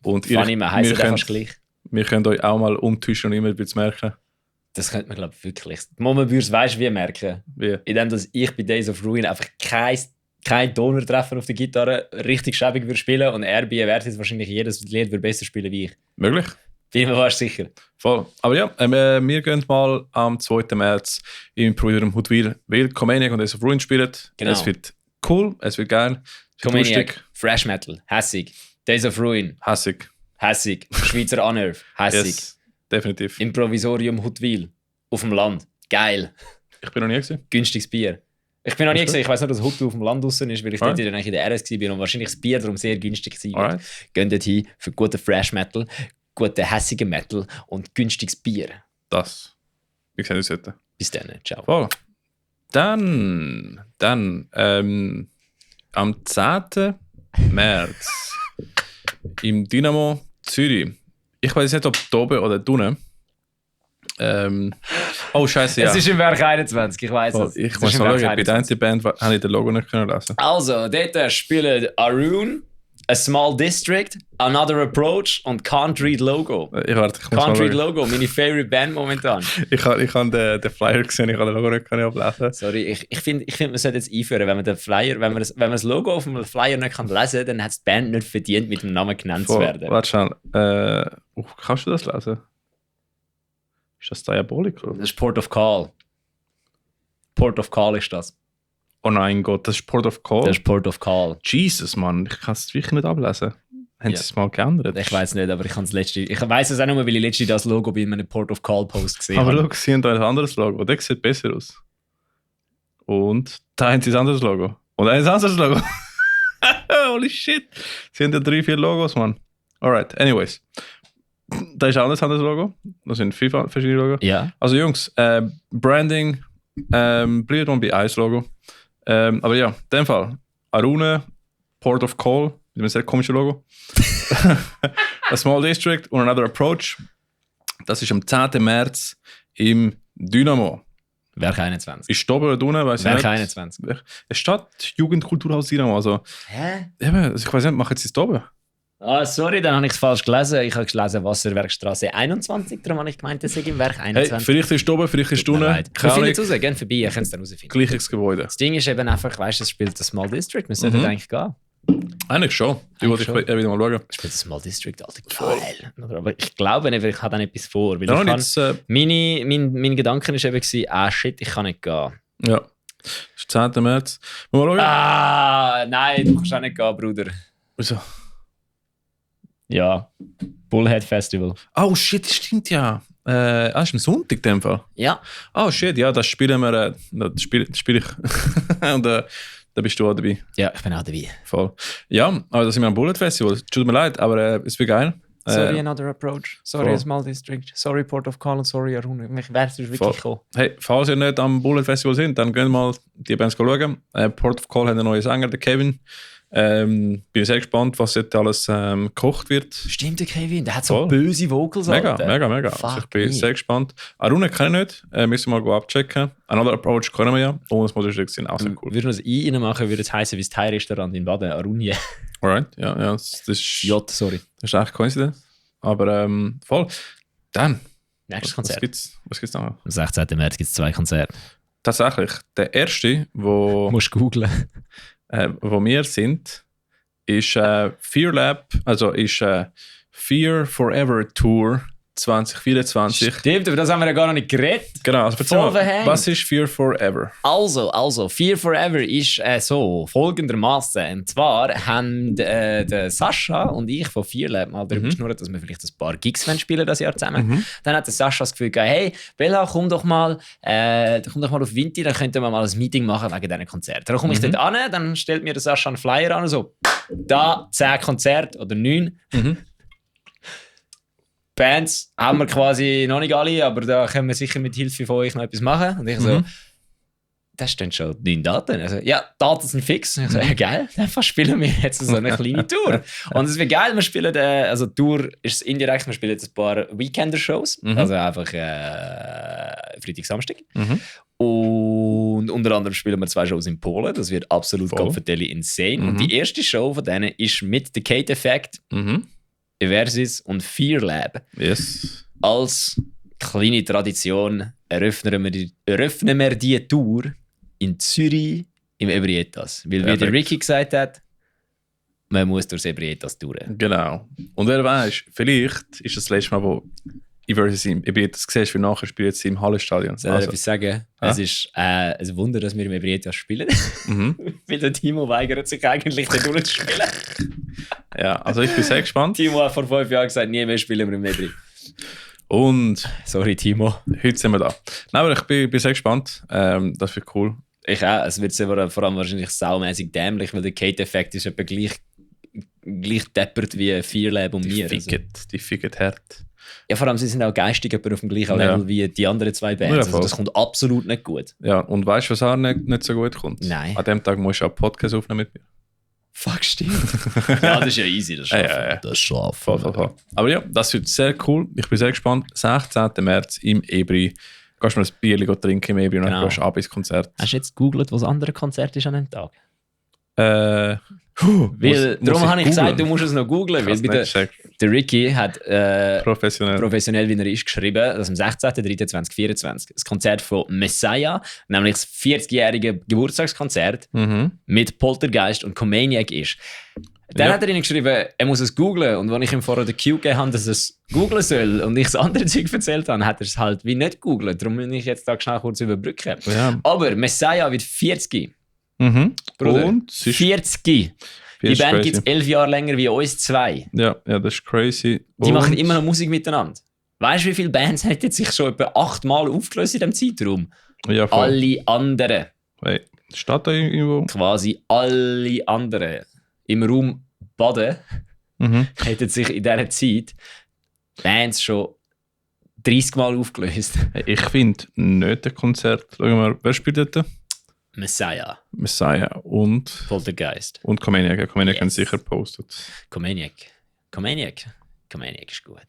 Und Funny, man heisst ja fast gleich. wir können euch auch mal umtischen und immer ein bisschen merken. Das könnte man, glaube ich, wirklich. Moment, weißt du, wie merken? Wie? Indem dass ich bei Days of Ruin einfach kein Toner-Treffen auf der Gitarre richtig schäbig würde spielen und er bei Wert jetzt wahrscheinlich jedes Lied würde besser spielen wie ich. Möglich? Bin mir fast sicher. Voll. Aber ja, wir gehen mal am 2. März im Provisorium Huttwil, weil Comaniac und Days of Ruin spielen. Genau. Es wird cool, es wird geil, es wird lustig, Comaniac, Fresh Metal, hässig. Days of Ruin, hässig. hässig. Schweizer Annerv, hässig. Yes, definitiv. Im Provisorium Huttwil, auf dem Land. Geil. Ich bin noch nie gesehen. Günstiges Bier. Ich bin noch nie gesehen, ich weiß nicht, dass Huttu auf dem Land draussen ist, weil ich dort dann eigentlich in der RS war und wahrscheinlich das Bier darum sehr günstig war. Alright. Gehen dort hin für guten Fresh Metal, guten hässigen Metal und günstiges Bier. Das. Wir sehen uns heute. Bis dann, ciao. Voll. Dann am 10. März im Dynamo Zürich. Ich weiß nicht, ob oben oder unten. Oh, scheiße, ja. Es ist im Werk 21, ich weiß es. Ich Es muss ist noch im Werk schauen, bei der 21. einzigen Band habe ich das Logo nicht können lesen. Also, dort spielen Arun, A Small District, Another Approach und Can't Read Logo. Ich muss Can't mal Read schauen. Logo, meine favorite Band momentan. Ich habe den Flyer gesehen, ich habe das Logo nicht können ablesen. Sorry, ich finde, man sollte jetzt einführen, wenn man den Flyer, wenn man das Logo auf dem Flyer nicht kann lesen kann, dann hat die Band nicht verdient, mit dem Namen genannt zu werden. Warte schnell. Kannst du das lesen? Ist das Diabolical? Das ist Port of Call. Port of Call ist das. Oh nein Gott, das ist Port of Call? Das ist Port of Call. Jesus, Mann, ich kann es wirklich nicht ablesen. Haben Ja. sie es mal geändert? Ich weiß nicht, aber ich weiß es auch nur, weil ich letztens das Logo bei einem Port of Call Post gesehen Aber habe. schau, sie haben da ein anderes Logo. Der sieht besser aus. Und da haben sie ein anderes Logo. Und ein anderes Logo. Holy shit. Sie haben ja 3-4 Logos, Mann. Alright, anyways. Da ist auch ein anderes Logo. Das sind 5 verschiedene Logos. Ja. Also Jungs, Branding, bleibt mal bei eins Logo. Aber ja, in dem Fall. Arune, Port of Call, mit einem sehr komischen Logo. A Small District und Another Approach. Das ist am 10. März im Dynamo. Werk 21. Ist oben oder unten, weiß ich Werk nicht. 21. Es steht Jugendkulturhaus Dynamo. Also, Hä? eben, also ich weiß nicht, machen sie es oben? Ah, sorry, dann habe ich es falsch gelesen. Ich habe gelesen Wasserwerkstraße 21, darum habe ich gemeint, das sei im Werk Hey, 21. vielleicht ist es oben, vielleicht ist es Tut mir unten. leid. Wir Keine finden Ahnung. es raus, gerne vorbei, ihr könnt es dann herausfinden. Gleiches Gebäude. Das Ding ist eben einfach, weißt du, es spielt das Small District, wir sollten eigentlich gehen. Eigentlich schon. Die wollte ich Eigentlich wieder mal schauen. Es spielt das Small District, Alter, geil. Aber ich glaube nicht, weil ich habe dann etwas vor. Weil Ja, ich und kann, jetzt, mein Gedanke war eben, shit, ich kann nicht gehen. ja. Das ist 10. März. Wollen wir mal schauen? Ah, nein, du kannst auch nicht gehen, Bruder. Wieso? Ja, Bullhead Festival. Oh shit, das stimmt ja. Das ist ein Sonntag in dem Fall. Ja. Oh shit, ja, das spielen wir. Das spiele ich. Und da bist du auch dabei. Ja, ich bin auch dabei. Voll. Ja, aber da sind wir am Bullet Festival. Tut mir leid, aber es wird geil. Sorry, Another Approach. Sorry, Small District. Sorry, Port of Call und sorry, Arun. Ich werde es wirklich kommen. Hey, falls ihr nicht am Bullet Festival sind, dann geht mal die Bands schauen. Port of Call hat einen neuen Sänger, der Kevin. Bin sehr gespannt, was jetzt alles gekocht wird. Stimmt, der Kevin, der hat so böse Vocals. Mega. Also ich bin sehr gespannt. Arun kenne ich nicht, müssen wir mal abchecken. Another Approach können wir ja. Und Small District sind auch sehr cool. Würden wir das I reinmachen, würde es heißen wie das Thai-Restaurant in Baden, Arunje. Alright, ja, das ist... J, sorry. Das ist echt Coincidence. Aber voll. Dann. Nächstes Konzert. Was gibt's noch? Am 16. März gibt es 2 Konzerte. Tatsächlich. Der erste, wo googlen. Wo wir sind, ist Fear Lab, also ist Fear Forever Tour 2024. Stimmt, aber das haben wir ja gar noch nicht geredet. Genau, also erzähl mal, was ist Fear Forever? Also, Fear Forever ist so folgendermaßen. Und zwar haben der Sascha und ich von Fear Lab mal darüber geschnurrt, dass wir vielleicht ein paar Gigs spielen das Jahr zusammen. Dann hat der Sascha das Gefühl gehabt, hey, Bella, komm doch mal auf Winter, dann könnten wir mal ein Meeting machen wegen diesen Konzerten. Dann komme ich dort an, dann stellt mir der Sascha einen Flyer an und so, da 10 Konzerte oder 9. Bands haben wir quasi noch nicht alle, aber da können wir sicher mit Hilfe von euch noch etwas machen. Und ich so, das stehen schon 9 Daten. Also, ja, Daten sind fix. Und ich so, ja geil, dann spielen wir jetzt so eine kleine Tour. Und es wird geil, wir spielen, also Tour ist indirekt, wir spielen jetzt ein paar Weekender-Shows, also einfach Freitag, Samstag. Und unter anderem spielen wir 2 Shows in Polen, das wird absolut Confetelli insane. Und die erste Show von denen ist mit The Kate Effect, Eversis und Fear Lab. Yes. Als kleine Tradition eröffnen wir die Tour in Zürich im Ebrietas. Weil, wie der Ricky gesagt hat, man muss durchs Ebrietas durch. Genau. Und wer weiß, vielleicht ist das letzte Mal, wo Eversis im Ebrietas siehst, wie nachher spielt sie im Hallenstadion. Soll ich etwas sagen? Es ist ein Wunder, dass wir im Ebrietas spielen. Weil der Timo weigert sich eigentlich, den durchzuspielen. Ja, also ich bin sehr gespannt. Timo hat vor 5 Jahren gesagt, nie mehr spielen wir im Ebri. Und... Sorry, Timo. Heute sind wir da. Nein, aber ich bin sehr gespannt. Das wird cool. Ich auch. Es wird vor allem wahrscheinlich saumäßig dämlich, weil der Kate-Effekt ist etwa gleich deppert wie Fear Lab und mir. Die fickt hart. Ja, vor allem, sie sind auch geistig auf dem gleichen Level wie die anderen 2 Bands. Ja, also das kommt absolut nicht gut. Ja, und weißt du, was auch nicht so gut kommt? Nein. An dem Tag musst du auch einen Podcast aufnehmen mit mir. Fuck, stimmt. Ja, das ist ja easy, das schaffen. Ja. Das schaffen. Voll. Aber ja, das wird sehr cool. Ich bin sehr gespannt. 16. März im Ebri. Gehst du mal ein Bier trinken im Ebri und dann gehst du ab ins Konzert. Hast du jetzt gegoogelt, was andere Konzert ist an dem Tag? Weil, darum habe ich gesagt, du musst es noch googlen, weil der Ricky hat professionell, wie er ist, geschrieben, dass am 16.03.2024 das Konzert von Messiah, nämlich das 40-jährige Geburtstagskonzert mit Poltergeist und Comaniac ist. Dann hat er ihnen geschrieben, er muss es googlen, und als ich ihm vorher den Cue gegeben habe, dass er es googlen soll und ich das andere Zeug erzählt habe, hat er es halt wie nicht googelt. Darum muss ich jetzt da schnell kurz überbrücken. Ja. Aber Messiah wird 40. Bruder, und 40. Die Band gibt es 11 Jahre länger wie uns 2. Ja, das ist crazy. Die machen immer noch Musik miteinander. Weißt du, wie viele Bands hätten sich schon etwa 8 Mal aufgelöst in diesem Zeitraum? Ja, voll. Alle anderen. Hey, steht da irgendwo? Quasi alle anderen im Raum Baden hätten sich in dieser Zeit Bands schon 30 Mal aufgelöst. Hey, ich finde nicht ein Konzert. Schau mal, wer spielt dort? Messiah und Poltergeist. Und Comaniac. Comaniac haben sicher gepostet. Comaniac ist gut.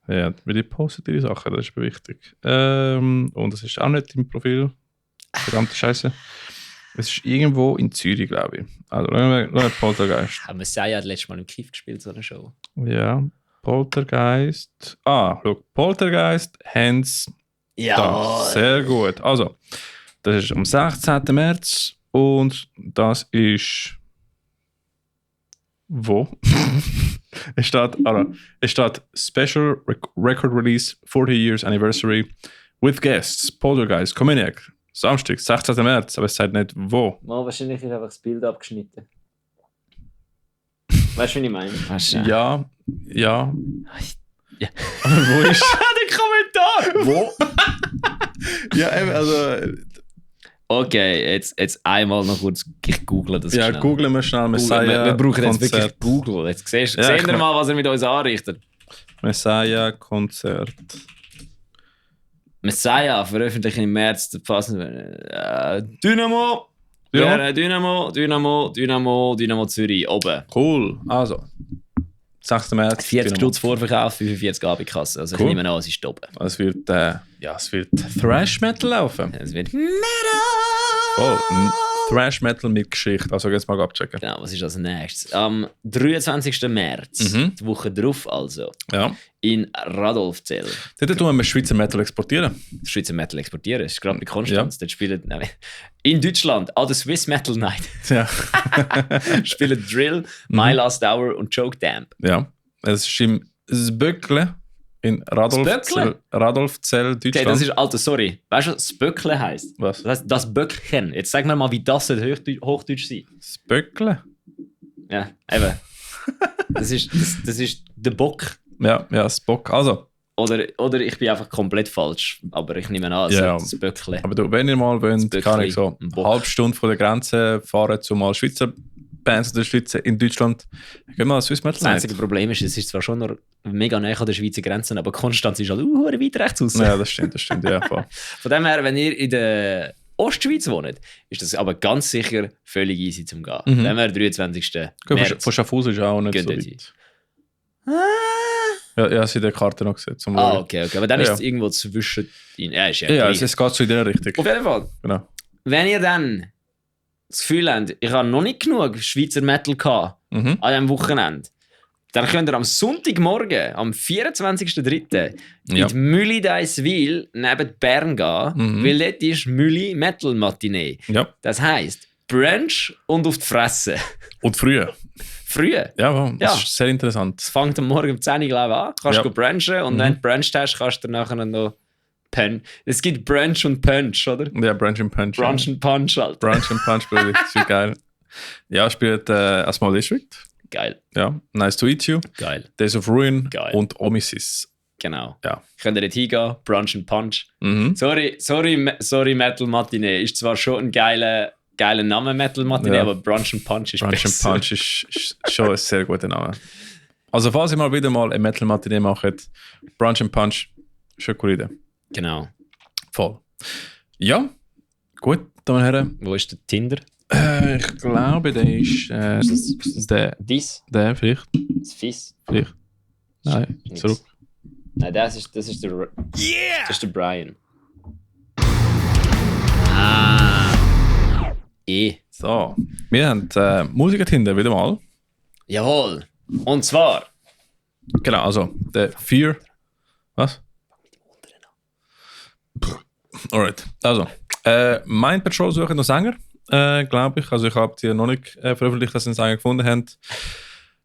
Ja, weil die postet ihre Sachen, das ist wichtig. Und das ist auch nicht im Profil. Verdammte Scheiße. Es ist irgendwo in Zürich, glaube ich. Also, schauen wir Poltergeist. Messiah hat letztes Mal im Kiff gespielt, so eine Show. Ja, Poltergeist. Look, Poltergeist, Hands. Ja. Sehr gut. Also, das ist am 16. März und das ist... Wo? es steht Special Record Release 40 Years Anniversary with Guests, Poltergeist, Comaniac. Samstag, 16. März, aber es sagt nicht wo. Wahrscheinlich ist einfach das Bild abgeschnitten. Weißt du, wie ich meine? Ja. Ja. Aber wo ist... Der Kommentar! Wo? Ja, eben, also... Okay, jetzt einmal noch kurz. Ich google das Ja, schnell. googlen wir schnell Messiah. Wir brauchen jetzt Konzert. wirklich Google. Jetzt sehen Ja, wir mal, was er mit uns anrichtet. Messiah-Konzert. Messiah veröffentlicht im März Dynamo. Ja. Dynamo Zürich, oben. Cool. Also, 6. März. 40 Stutz Vorverkauf, 45 Abendkasse. Also Cool. ich nehme an, es ist oben. Es wird Thrash Metal laufen. Es wird Oh, Thrash Metal mit Geschichte. Also jetzt mal abchecken. Genau, was ist als nächstes? Am 23. März, die Woche drauf also, Ja. in Radolfzell. Dort tun wir Schweizer Metal exportieren. Schweizer Metal exportieren. Das ist gerade bei Konstanz. Dort spielen, in Deutschland, an der Swiss Metal Night, Ja. spielen Drill, My Last Hour und Choke Damp. Ja. Es ist im Sböckle in Radolfzell, Okay, Deutschland. das ist, Alter, sorry. Weißt du, was Spöckle heisst? Was? Das heisst, das Böckchen. Jetzt sag mir mal, wie das Hochdeutsch sein. Sböckle? Ja, eben. das ist der Bock. Ja, das Bock. Also, Oder ich bin einfach komplett falsch. Aber ich nehme an, Ja. das Böckle. aber du, wenn ihr mal wollt, Böckli, kann ich so ein eine Bock. halbe Stunde von der Grenze fahren, um mal Schweizer Bands zu unterstützen in Deutschland. Gehen wir mal Swiss Metal Das einzige Night. Problem ist, es ist zwar schon noch mega nah an der Schweizer Grenze, aber Konstanz ist halt weit rechts raus. Ja, das stimmt, ja, voll. Von dem her, wenn ihr in der Ostschweiz wohnt, ist das aber ganz sicher völlig easy zum Gehen. Von dem her, 23. Gut, März. von Schaffhausen ist auch nicht Geht so dort weit. Ja, sie in der Karte noch gesehen. Zum Ah, okay. Aber dann Ja. ist es irgendwo zwischen ihnen. Ja, ist ja, Ja, gleich. es geht so in der Richtung. Auf jeden Fall. Genau. Wenn ihr dann das Gefühl habt, ich habe noch nicht genug Schweizer Metal gehabt Mhm. an diesem Wochenende, dann könnt ihr am Sonntagmorgen, am 24.03. Ja. in Mülli d'Eiswil neben Bern gehen, Mhm. weil dort ist Mülli Metal Matinee. Ja. Das heisst, Brunch und auf die Fresse. Und früher. Früh. Ja, wow, das Ja. ist sehr interessant. Es fängt am Morgen um 10 Uhr glaube ich, an. Kannst Ja. go brunchen und wenn du bruncht hast, kannst du nachher noch Es gibt Brunch und Punch, oder? Ja, Brunch and Punch. Brunch und Punch halt. Brunch and Punch, Brudi. Das ist geil. Ja, spielt A Small District. Geil, Ja, Nice to Eat You. geil. Days of Ruin Geil. und Omisis. Genau. Ja. Könnt ihr dort hingehen, Brunch und Punch. Mhm. Sorry, Metal Matinee. Ist zwar schon ein geiler Name, Metal Matinee, Ja. aber Brunch und Punch ist Brunch and besser. Punch ist schon ein sehr guter Name. Also, falls ihr mal wieder mal eine Metal Matinee macht, Brunch and Punch ist eine coole Idee. Genau. Voll. Ja, gut, Damen und Herren. Wo ist der Tinder? Ich glaube, der ist der vielleicht. Das Fiss? Vielleicht. Nein, Nix. zurück. Nein, das ist der Das ist der Brian. So, wir haben Musiker-Tinder wieder mal. Jawohl. Und zwar. Genau, also der Fear. Was? Alright, also. Mind Patrol suchen noch Sänger, glaube ich. Also ich habe die noch nicht veröffentlicht, dass sie einen Sänger gefunden haben.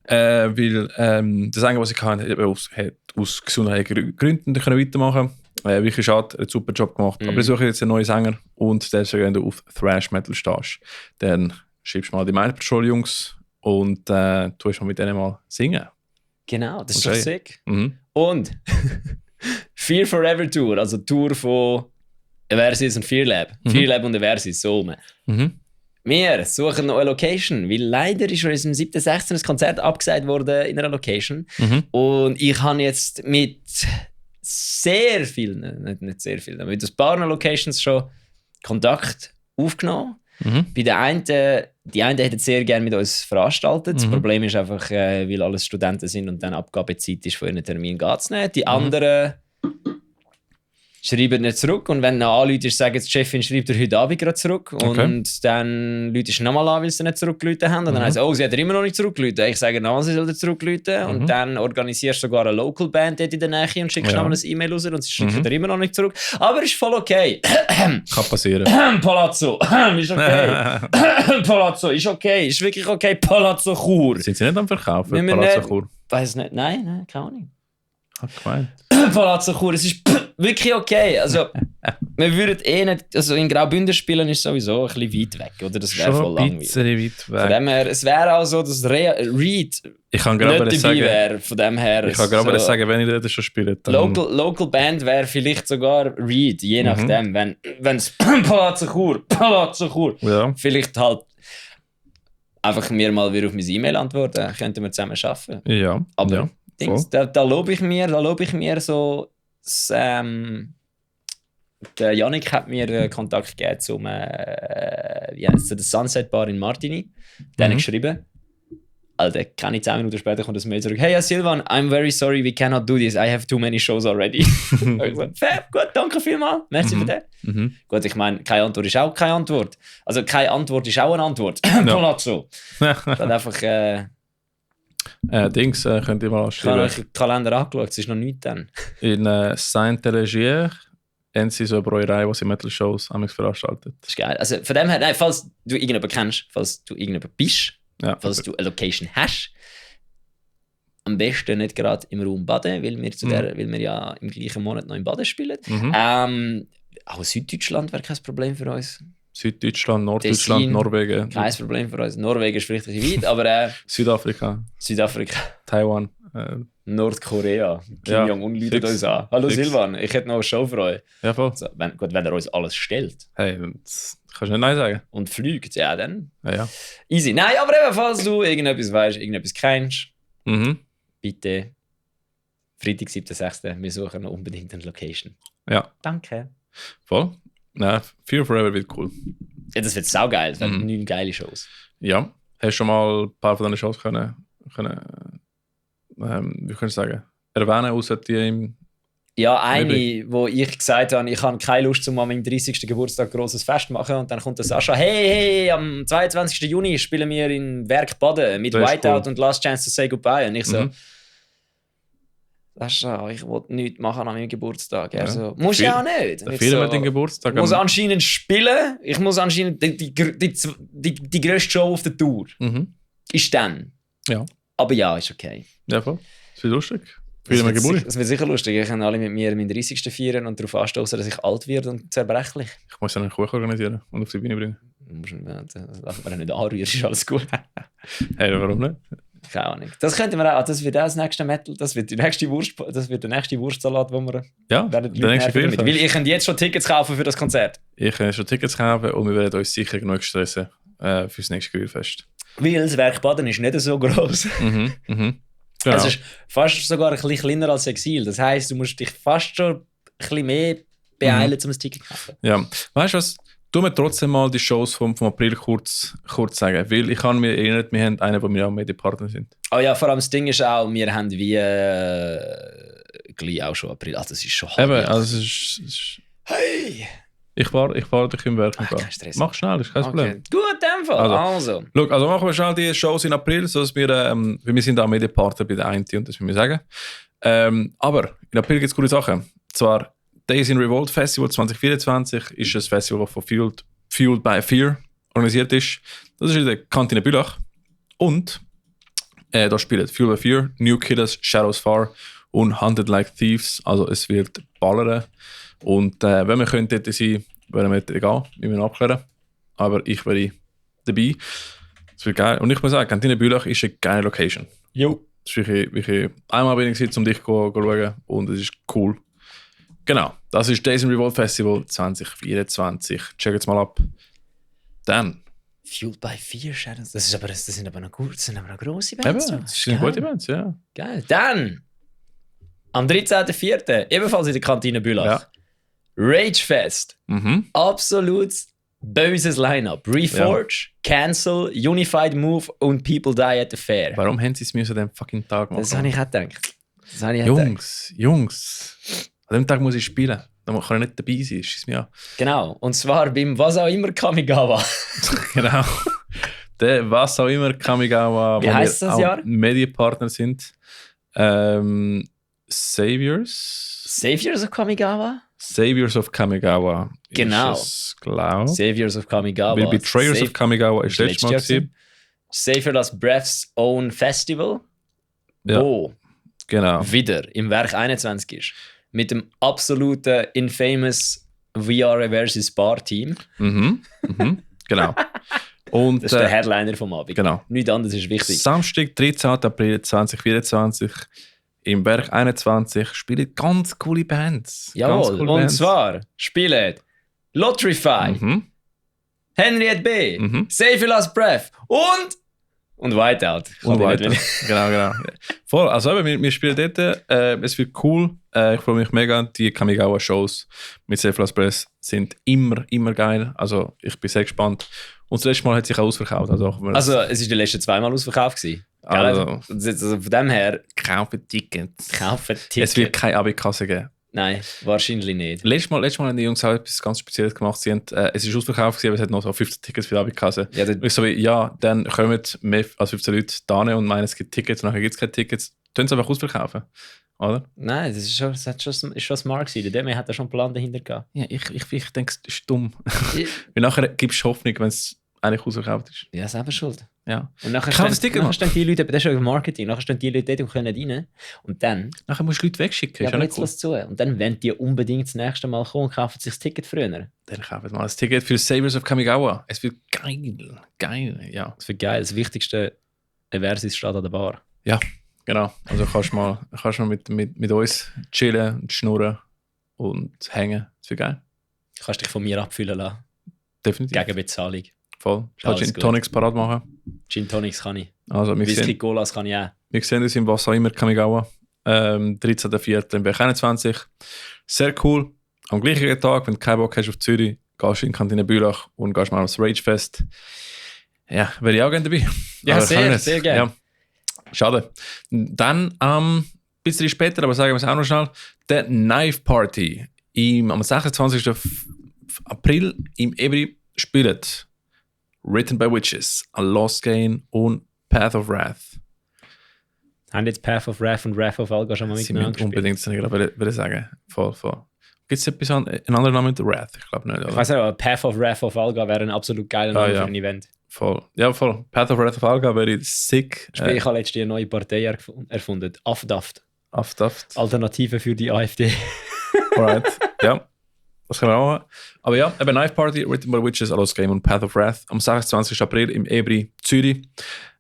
Weil der Sänger, was ich hatte, hat aus gesundheitlichen Gründen nicht weitermachen können. Wirklich schade, er hat einen super Job gemacht. Aber ich suche jetzt einen neuen Sänger und deswegen, wenn du auf Thrash Metal stehst, dann schreibst du mal die Mind Patrol Jungs und tust mal mit denen mal singen. Genau, das ist Okay. doch sick. Mhm. Und Fear Forever Tour, also Tour von Eversis und Fear Lab. Fear Lab und Eversis, so rum. Mhm. Wir suchen noch eine Location, weil leider ist schon im 7.16. ein Konzert abgesagt worden in einer Location. Mhm. Und ich habe jetzt mit sehr vielen, nicht sehr vielen, aber mit ein paar Locations schon Kontakt aufgenommen. Mhm. Bei der einen, die einen hätten sehr gerne mit uns veranstaltet. Das Problem ist einfach, weil alles Studenten sind und dann Abgabezeit ist von ihren Termin, geht es nicht. Die anderen schreiben nicht zurück und wenn du anläutest, sagen die Chefin, schreibt er heute Abend gerade zurück und dann läutest du nochmal an, weil sie nicht zurückgeläutet haben und dann heisst es, oh, sie hat immer noch nicht zurückgeläutet. Ich sage, na, sie soll zurückgeläutet und dann organisierst du sogar eine Local Band dort in der Nähe und schickst nochmal ein E-Mail raus und sie schickt dir immer noch nicht zurück. Aber ist voll okay. Kann passieren. Palazzo, ist okay. Palazzo, ist okay, ist wirklich okay. Palazzo Chur. Sind sie nicht am Verkaufen? Wenn wir Palazzo nicht- Chur? Weiß nicht, nein, keine Ahnung. Hat gemeint. Palazzo Chur, es ist wirklich okay. Also, wir würden nicht, also in Graubünden spielen ist sowieso ein bisschen weit weg, oder? Das wäre voll langweilig. Ein bisschen weit weg. Von dem her, es wäre auch so, dass Reed ich kann gerade nicht dabei wäre. Von dem her. Ich kann gerade so sagen, wenn ich das schon spiele. Local Band wäre vielleicht sogar Reed, je nachdem. Wenn es Palazzo Chur, ja. vielleicht halt einfach mir mal wieder auf meine E-Mail antworten, könnten wir zusammen arbeiten. Ja. Aber ja. Dings, da lobe ich mir so, der Yannick hat mir Kontakt gegeben zum der Sunset Bar in Martini. Den habe ich geschrieben. Alter, keine 10 Minuten später kommt das Mail zurück. Hey Silvan, I'm very sorry, we cannot do this. I have too many shows already. Ich gesagt, fair, gut, danke vielmals. Merci für das. Gut, ich meine, keine Antwort ist auch keine Antwort. Also keine Antwort ist auch eine Antwort. Palazzo. Dann einfach... Dings könnt ihr mal anschreiben. Ich habe euch den Kalender angeschaut, es ist noch nichts dann. In Saint-Légier haben sie so eine Bräuerei, wo sie Metal-Shows veranstaltet. Das ist geil. Also von dem her, nein, falls du irgendjemanden kennst, falls du irgendjemanden bist, falls du eine Location hast, am besten nicht gerade im Raum Baden, weil wir ja im gleichen Monat noch in Baden spielen. Auch Süddeutschland wäre kein Problem für uns. Süddeutschland, Norddeutschland, Tessin, Norwegen. Kein Problem für uns. Norwegen ist vielleicht ein bisschen weit, aber... Südafrika. Taiwan. Nordkorea. Kim Jong-un läutet uns an. Hallo Silvan, ich hätte noch eine Show für euch. Ja, voll. Also, wenn er uns alles stellt. Hey, das kannst du nicht Nein sagen. Und fliegt, ja dann. Ja. Easy. Nein, aber eben, falls du irgendetwas weißt, irgendetwas kennst, bitte Freitag, 7.6. Wir suchen noch unbedingt eine Location. Ja. Danke. Voll. Nein, Fear Forever wird cool. Ja, das wird saugeil. Das werden 9 geile Shows. Ja. Hast du schon mal ein paar von diesen Shows können wie kann ich sagen, erwähnen, außer die im... Ja, eine, wo ich gesagt habe, ich habe keine Lust, um an meinem 30. Geburtstag ein grosses Fest zu machen. Und dann kommt der Sascha, hey, am 22. Juni spielen wir in Werk Baden mit Whiteout und Last Chance to Say Goodbye. Und ich so, Sascha, ich will nichts machen an meinem Geburtstag. Er so, musst du auch nicht. Viele den Geburtstag. Ich muss anscheinend spielen, ich muss anscheinend die grösste Show auf der Tour. Ist dann. Ja. Aber ja, ist okay. Ja, voll. Das wird lustig. Es wird sicher lustig. Ich kann alle mit mir meinen 30. feiern und darauf anstoßen, dass ich alt werde und zerbrechlich. Ich muss einen Kuchen organisieren und auf die Bühne bringen. Lass mir nicht anrühren, ist alles gut. Hey, warum nicht? Keine Ahnung. Das könnten wir auch. Das wird auch das nächste Metal. Das wird der nächste Wurstsalat, wo wir der nächste Film. Weil ich kann jetzt schon Tickets kaufen für das Konzert. Ich kann schon Tickets kaufen und wir werden uns sicher genug stressen fürs nächste Grillfest. Weil das Werk Baden ist nicht so gross. Genau. Es ist fast sogar ein bisschen kleiner als Exil. Das heisst, du musst dich fast schon ein bisschen mehr beeilen, um ein Ticket zu kaufen. Ja. Weißt du was? Tu mir trotzdem mal die Shows vom April kurz sagen. Weil ich habe mich erinnert, wir haben einen, wo wir auch Medienpartner sind. Oh ja, vor allem das Ding ist auch, wir haben wie gleich auch schon April. Also das ist schon halb. Eben, also es ist... Hey! Ich war dich im Werk. Kein Stress. Mach schnell, ist kein Problem. Gut, in dem Fall. Also. Look, also machen wir schnell die Shows in April, sodass wir sind auch Medienpartner bei der einen und das müssen wir sagen. Aber in April gibt es coole Sachen. Zwar Days in Revolt Festival 2024 ist ein Festival, das von Fueled by Fear organisiert ist. Das ist in der Kantine Bülach. Und da spielen Fueled by Fear, New Killers, Shadows Far und Hunted Like Thieves. Also es wird ballern. Und wenn wir dort sein, wären wir egal, wie wir abklären. Aber ich wäre dabei. Das wird geil. Und ich muss sagen, Kantine Bülach ist eine geile Location. Jo. Das ist wirklich einmal bin ich um dich zu schauen und es ist cool. Genau, das ist Days in Revolt Festival 2024. Check jetzt mal ab. Dann. Fueled by Fear Shadows. Das sind aber noch grosse Events. Eben, das sind gute Events, ja. Geil. Dann, am 13.04. ebenfalls in der Kantine Bülach. Ja. Ragefest. Absolut böses Line-Up. Reforge, Cancel, Unified Move und People Die at the Fair. Warum haben sie es mir an diesem fucking Tag machen? Das habe ich auch gedacht. Jungs. An dem Tag muss ich spielen. Da kann ich nicht dabei sein. Ist mir Genau. Und zwar beim was auch immer Kamigawa. Genau. Der was auch immer Kamigawa. Wie heisst das Jahr? Medienpartner sind. Saviors of Kamigawa? Saviors of Kamigawa. Genau. Saviors of Kamigawa. Weil Betrayers of Kamigawa ist letztes Mal gewesen. Savior das Breath's Own Festival. Ja. Wo genau. wieder im Werk 21 ist. mit dem absoluten infamous VR vs. Bar Team. Genau. Und, das ist der Headliner vom Abend. Genau. Nichts anderes ist wichtig. Samstag, 13. April 2024 im Berg 21 spielen ganz coole Bands. Jawohl, coole und Bands. zwar spielen Lotrify, Henriette B., Save Your Last Breath und Whiteout. Und Whiteout. Genau. Voll, also wir spielen dort, es wird cool. Ich freue mich mega. Die Kamigawa-Shows mit Save Your Last Breath sind immer geil. Also ich bin sehr gespannt. Und das letzte Mal hat sich auch ausverkauft. Also es war die letzten 2 Mal ausverkauft gewesen. Also von dem her... Kaufen Tickets. Es wird keine Abikasse geben. Nein, wahrscheinlich nicht. Letztes Mal haben die Jungs auch etwas ganz Spezielles gemacht. Sie haben, es ist ausverkauft gewesen, aber es hat noch so 15 Tickets für die Abikasse. Ja, ich so wie, dann kommen mehr als 15 Leute da und meinen, es gibt Tickets und nachher gibt es keine Tickets. Können sie einfach ausverkaufen, oder? Nein, das ist schon smart gewesen. Der Demi hat da schon einen Plan dahinter gehabt. Ja, ich denke, das ist dumm. Weil nachher gibst du Hoffnung, wenn es eigentlich ausverkauft ist. Ja, selber schuld. Ja. Und nachher stehen die Leute, das ist schon Marketing, nachher stehen die Leute dort und können rein. Und dann... Nachher musst du Leute wegschicken. Ja, aber jetzt lass zu. Und dann wollen die unbedingt das nächste Mal kommen und kaufen sich das Ticket früher. Dann kaufen mal das Ticket für Saviors of Kamigawa. Es wird geil, ja. Es wird geil. Das Wichtigste, Versus steht an der Bar. Ja, genau. Also kannst du mal mit uns chillen und schnurren und hängen. Das wird geil. Du kannst dich von mir abfüllen lassen. Definitiv. Gegen Bezahlung. Voll. Kannst Gin Tonics parat machen? Gin Tonics kann ich. Also, Whisky Colas kann ich auch. Wir sehen uns im Wasser immer Kamigawa. 13.04. im Berg 21. Sehr cool. Am gleichen Tag, wenn du keinen Bock hast auf Zürich, gehst du in Kantine Bülach und gehst mal aufs Ragefest. Ja, wäre ich auch gerne dabei. Ja, sehr gerne. Ja. Schade. Dann ein bisschen später, aber sagen wir es auch noch schnell, der Knife Party am 26. April im Ebri spielt Written by Witches, A Lost Gain und Path of Wrath. Haben jetzt Path of Wrath und Wrath of Alga schon mal miteinander gespielt? Unbedingt, das würde ich sagen. Voll. Gibt es etwas einen anderen Namen mit Wrath? Ich glaube nicht. Oder? Ich weiß nicht, aber Path of Wrath of Alga wäre ein absolut geiler Name für ein Event. Voll. Ja, voll. Path of Wrath of Alga wäre sick. Ich habe letztens eine neue Partei erfunden. AFDAFT. AFDAFT. Alternative für die AfD. Alright, ja. Das können wir auch machen. Aber ja, eben Knife Party, Written by Witches, A Lost Game und Path of Wrath am 26. April im Ebri, Zürich.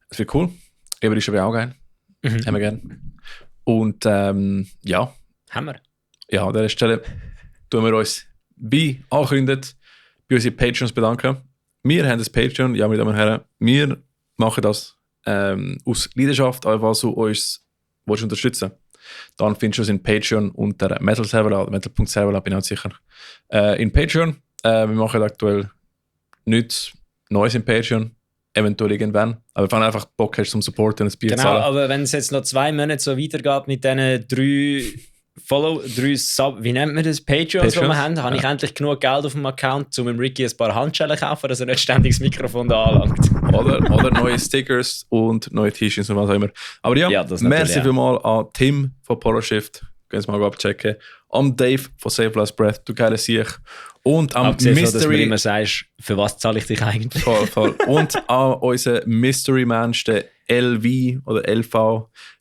Es wird cool. Ebri ist aber auch geil. Haben wir gerne. Und ja. Haben wir? Ja, an dieser Stelle tun wir uns, wie angekündigt, bei unseren Patreons bedanken. Wir haben das Patreon, ja, meine Damen und Herren. Wir machen das aus Leidenschaft, einfach so uns unterstützen. Dann findest du uns in Patreon unter Metal.Serverla, Metal.Serverla, bin ich auch sicher. In Patreon, wir machen aktuell nichts Neues in Patreon, eventuell irgendwann. Aber wenn du einfach Bock hast zum Supporten und ein Bier zahlen. Genau, aber wenn es jetzt noch 2 Monate so weitergeht mit diesen 3 Sub, wie nennt man das? Patreons, die wir haben, habe ich endlich genug Geld auf dem Account, um dem Ricky ein paar Handschellen zu kaufen, dass er nicht ständig das Mikrofon da anlangt. Oder neue Stickers und neue T-Shirts und was auch immer. Aber ja merci vielmals an Tim von Poloshift, können Sie mal abchecken. Am Dave von Save Last Breath, du geiler Sieg. Und am Mystery... dass du immer sagst, für was zahle ich dich eigentlich? Voll. Und an unseren Mystery-Mensch, den LV oder LV.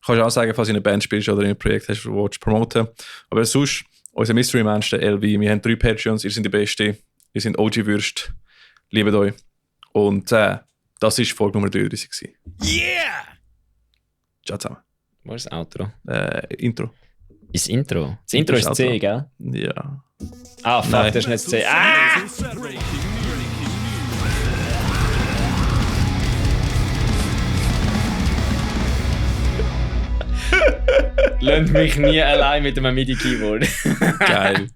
Kannst du auch sagen, falls du in einer Band spielst oder in einem Projekt hast, wo du promoten. Aber sonst, unser Mystery-Mensch, der LV. Wir haben 3 Patreons, ihr seid die Besten. Ihr seid OG-Würst. Liebet euch. Und das war Folge Nummer 33. Yeah! Ciao zusammen. Wo ist das Outro? Intro. Ist das Intro? Das Intro ist C, gell? Ja. Ah, fuck, das ist nicht C. Ah! Lasst mich nie allein mit einem MIDI-Keyboard. Geil.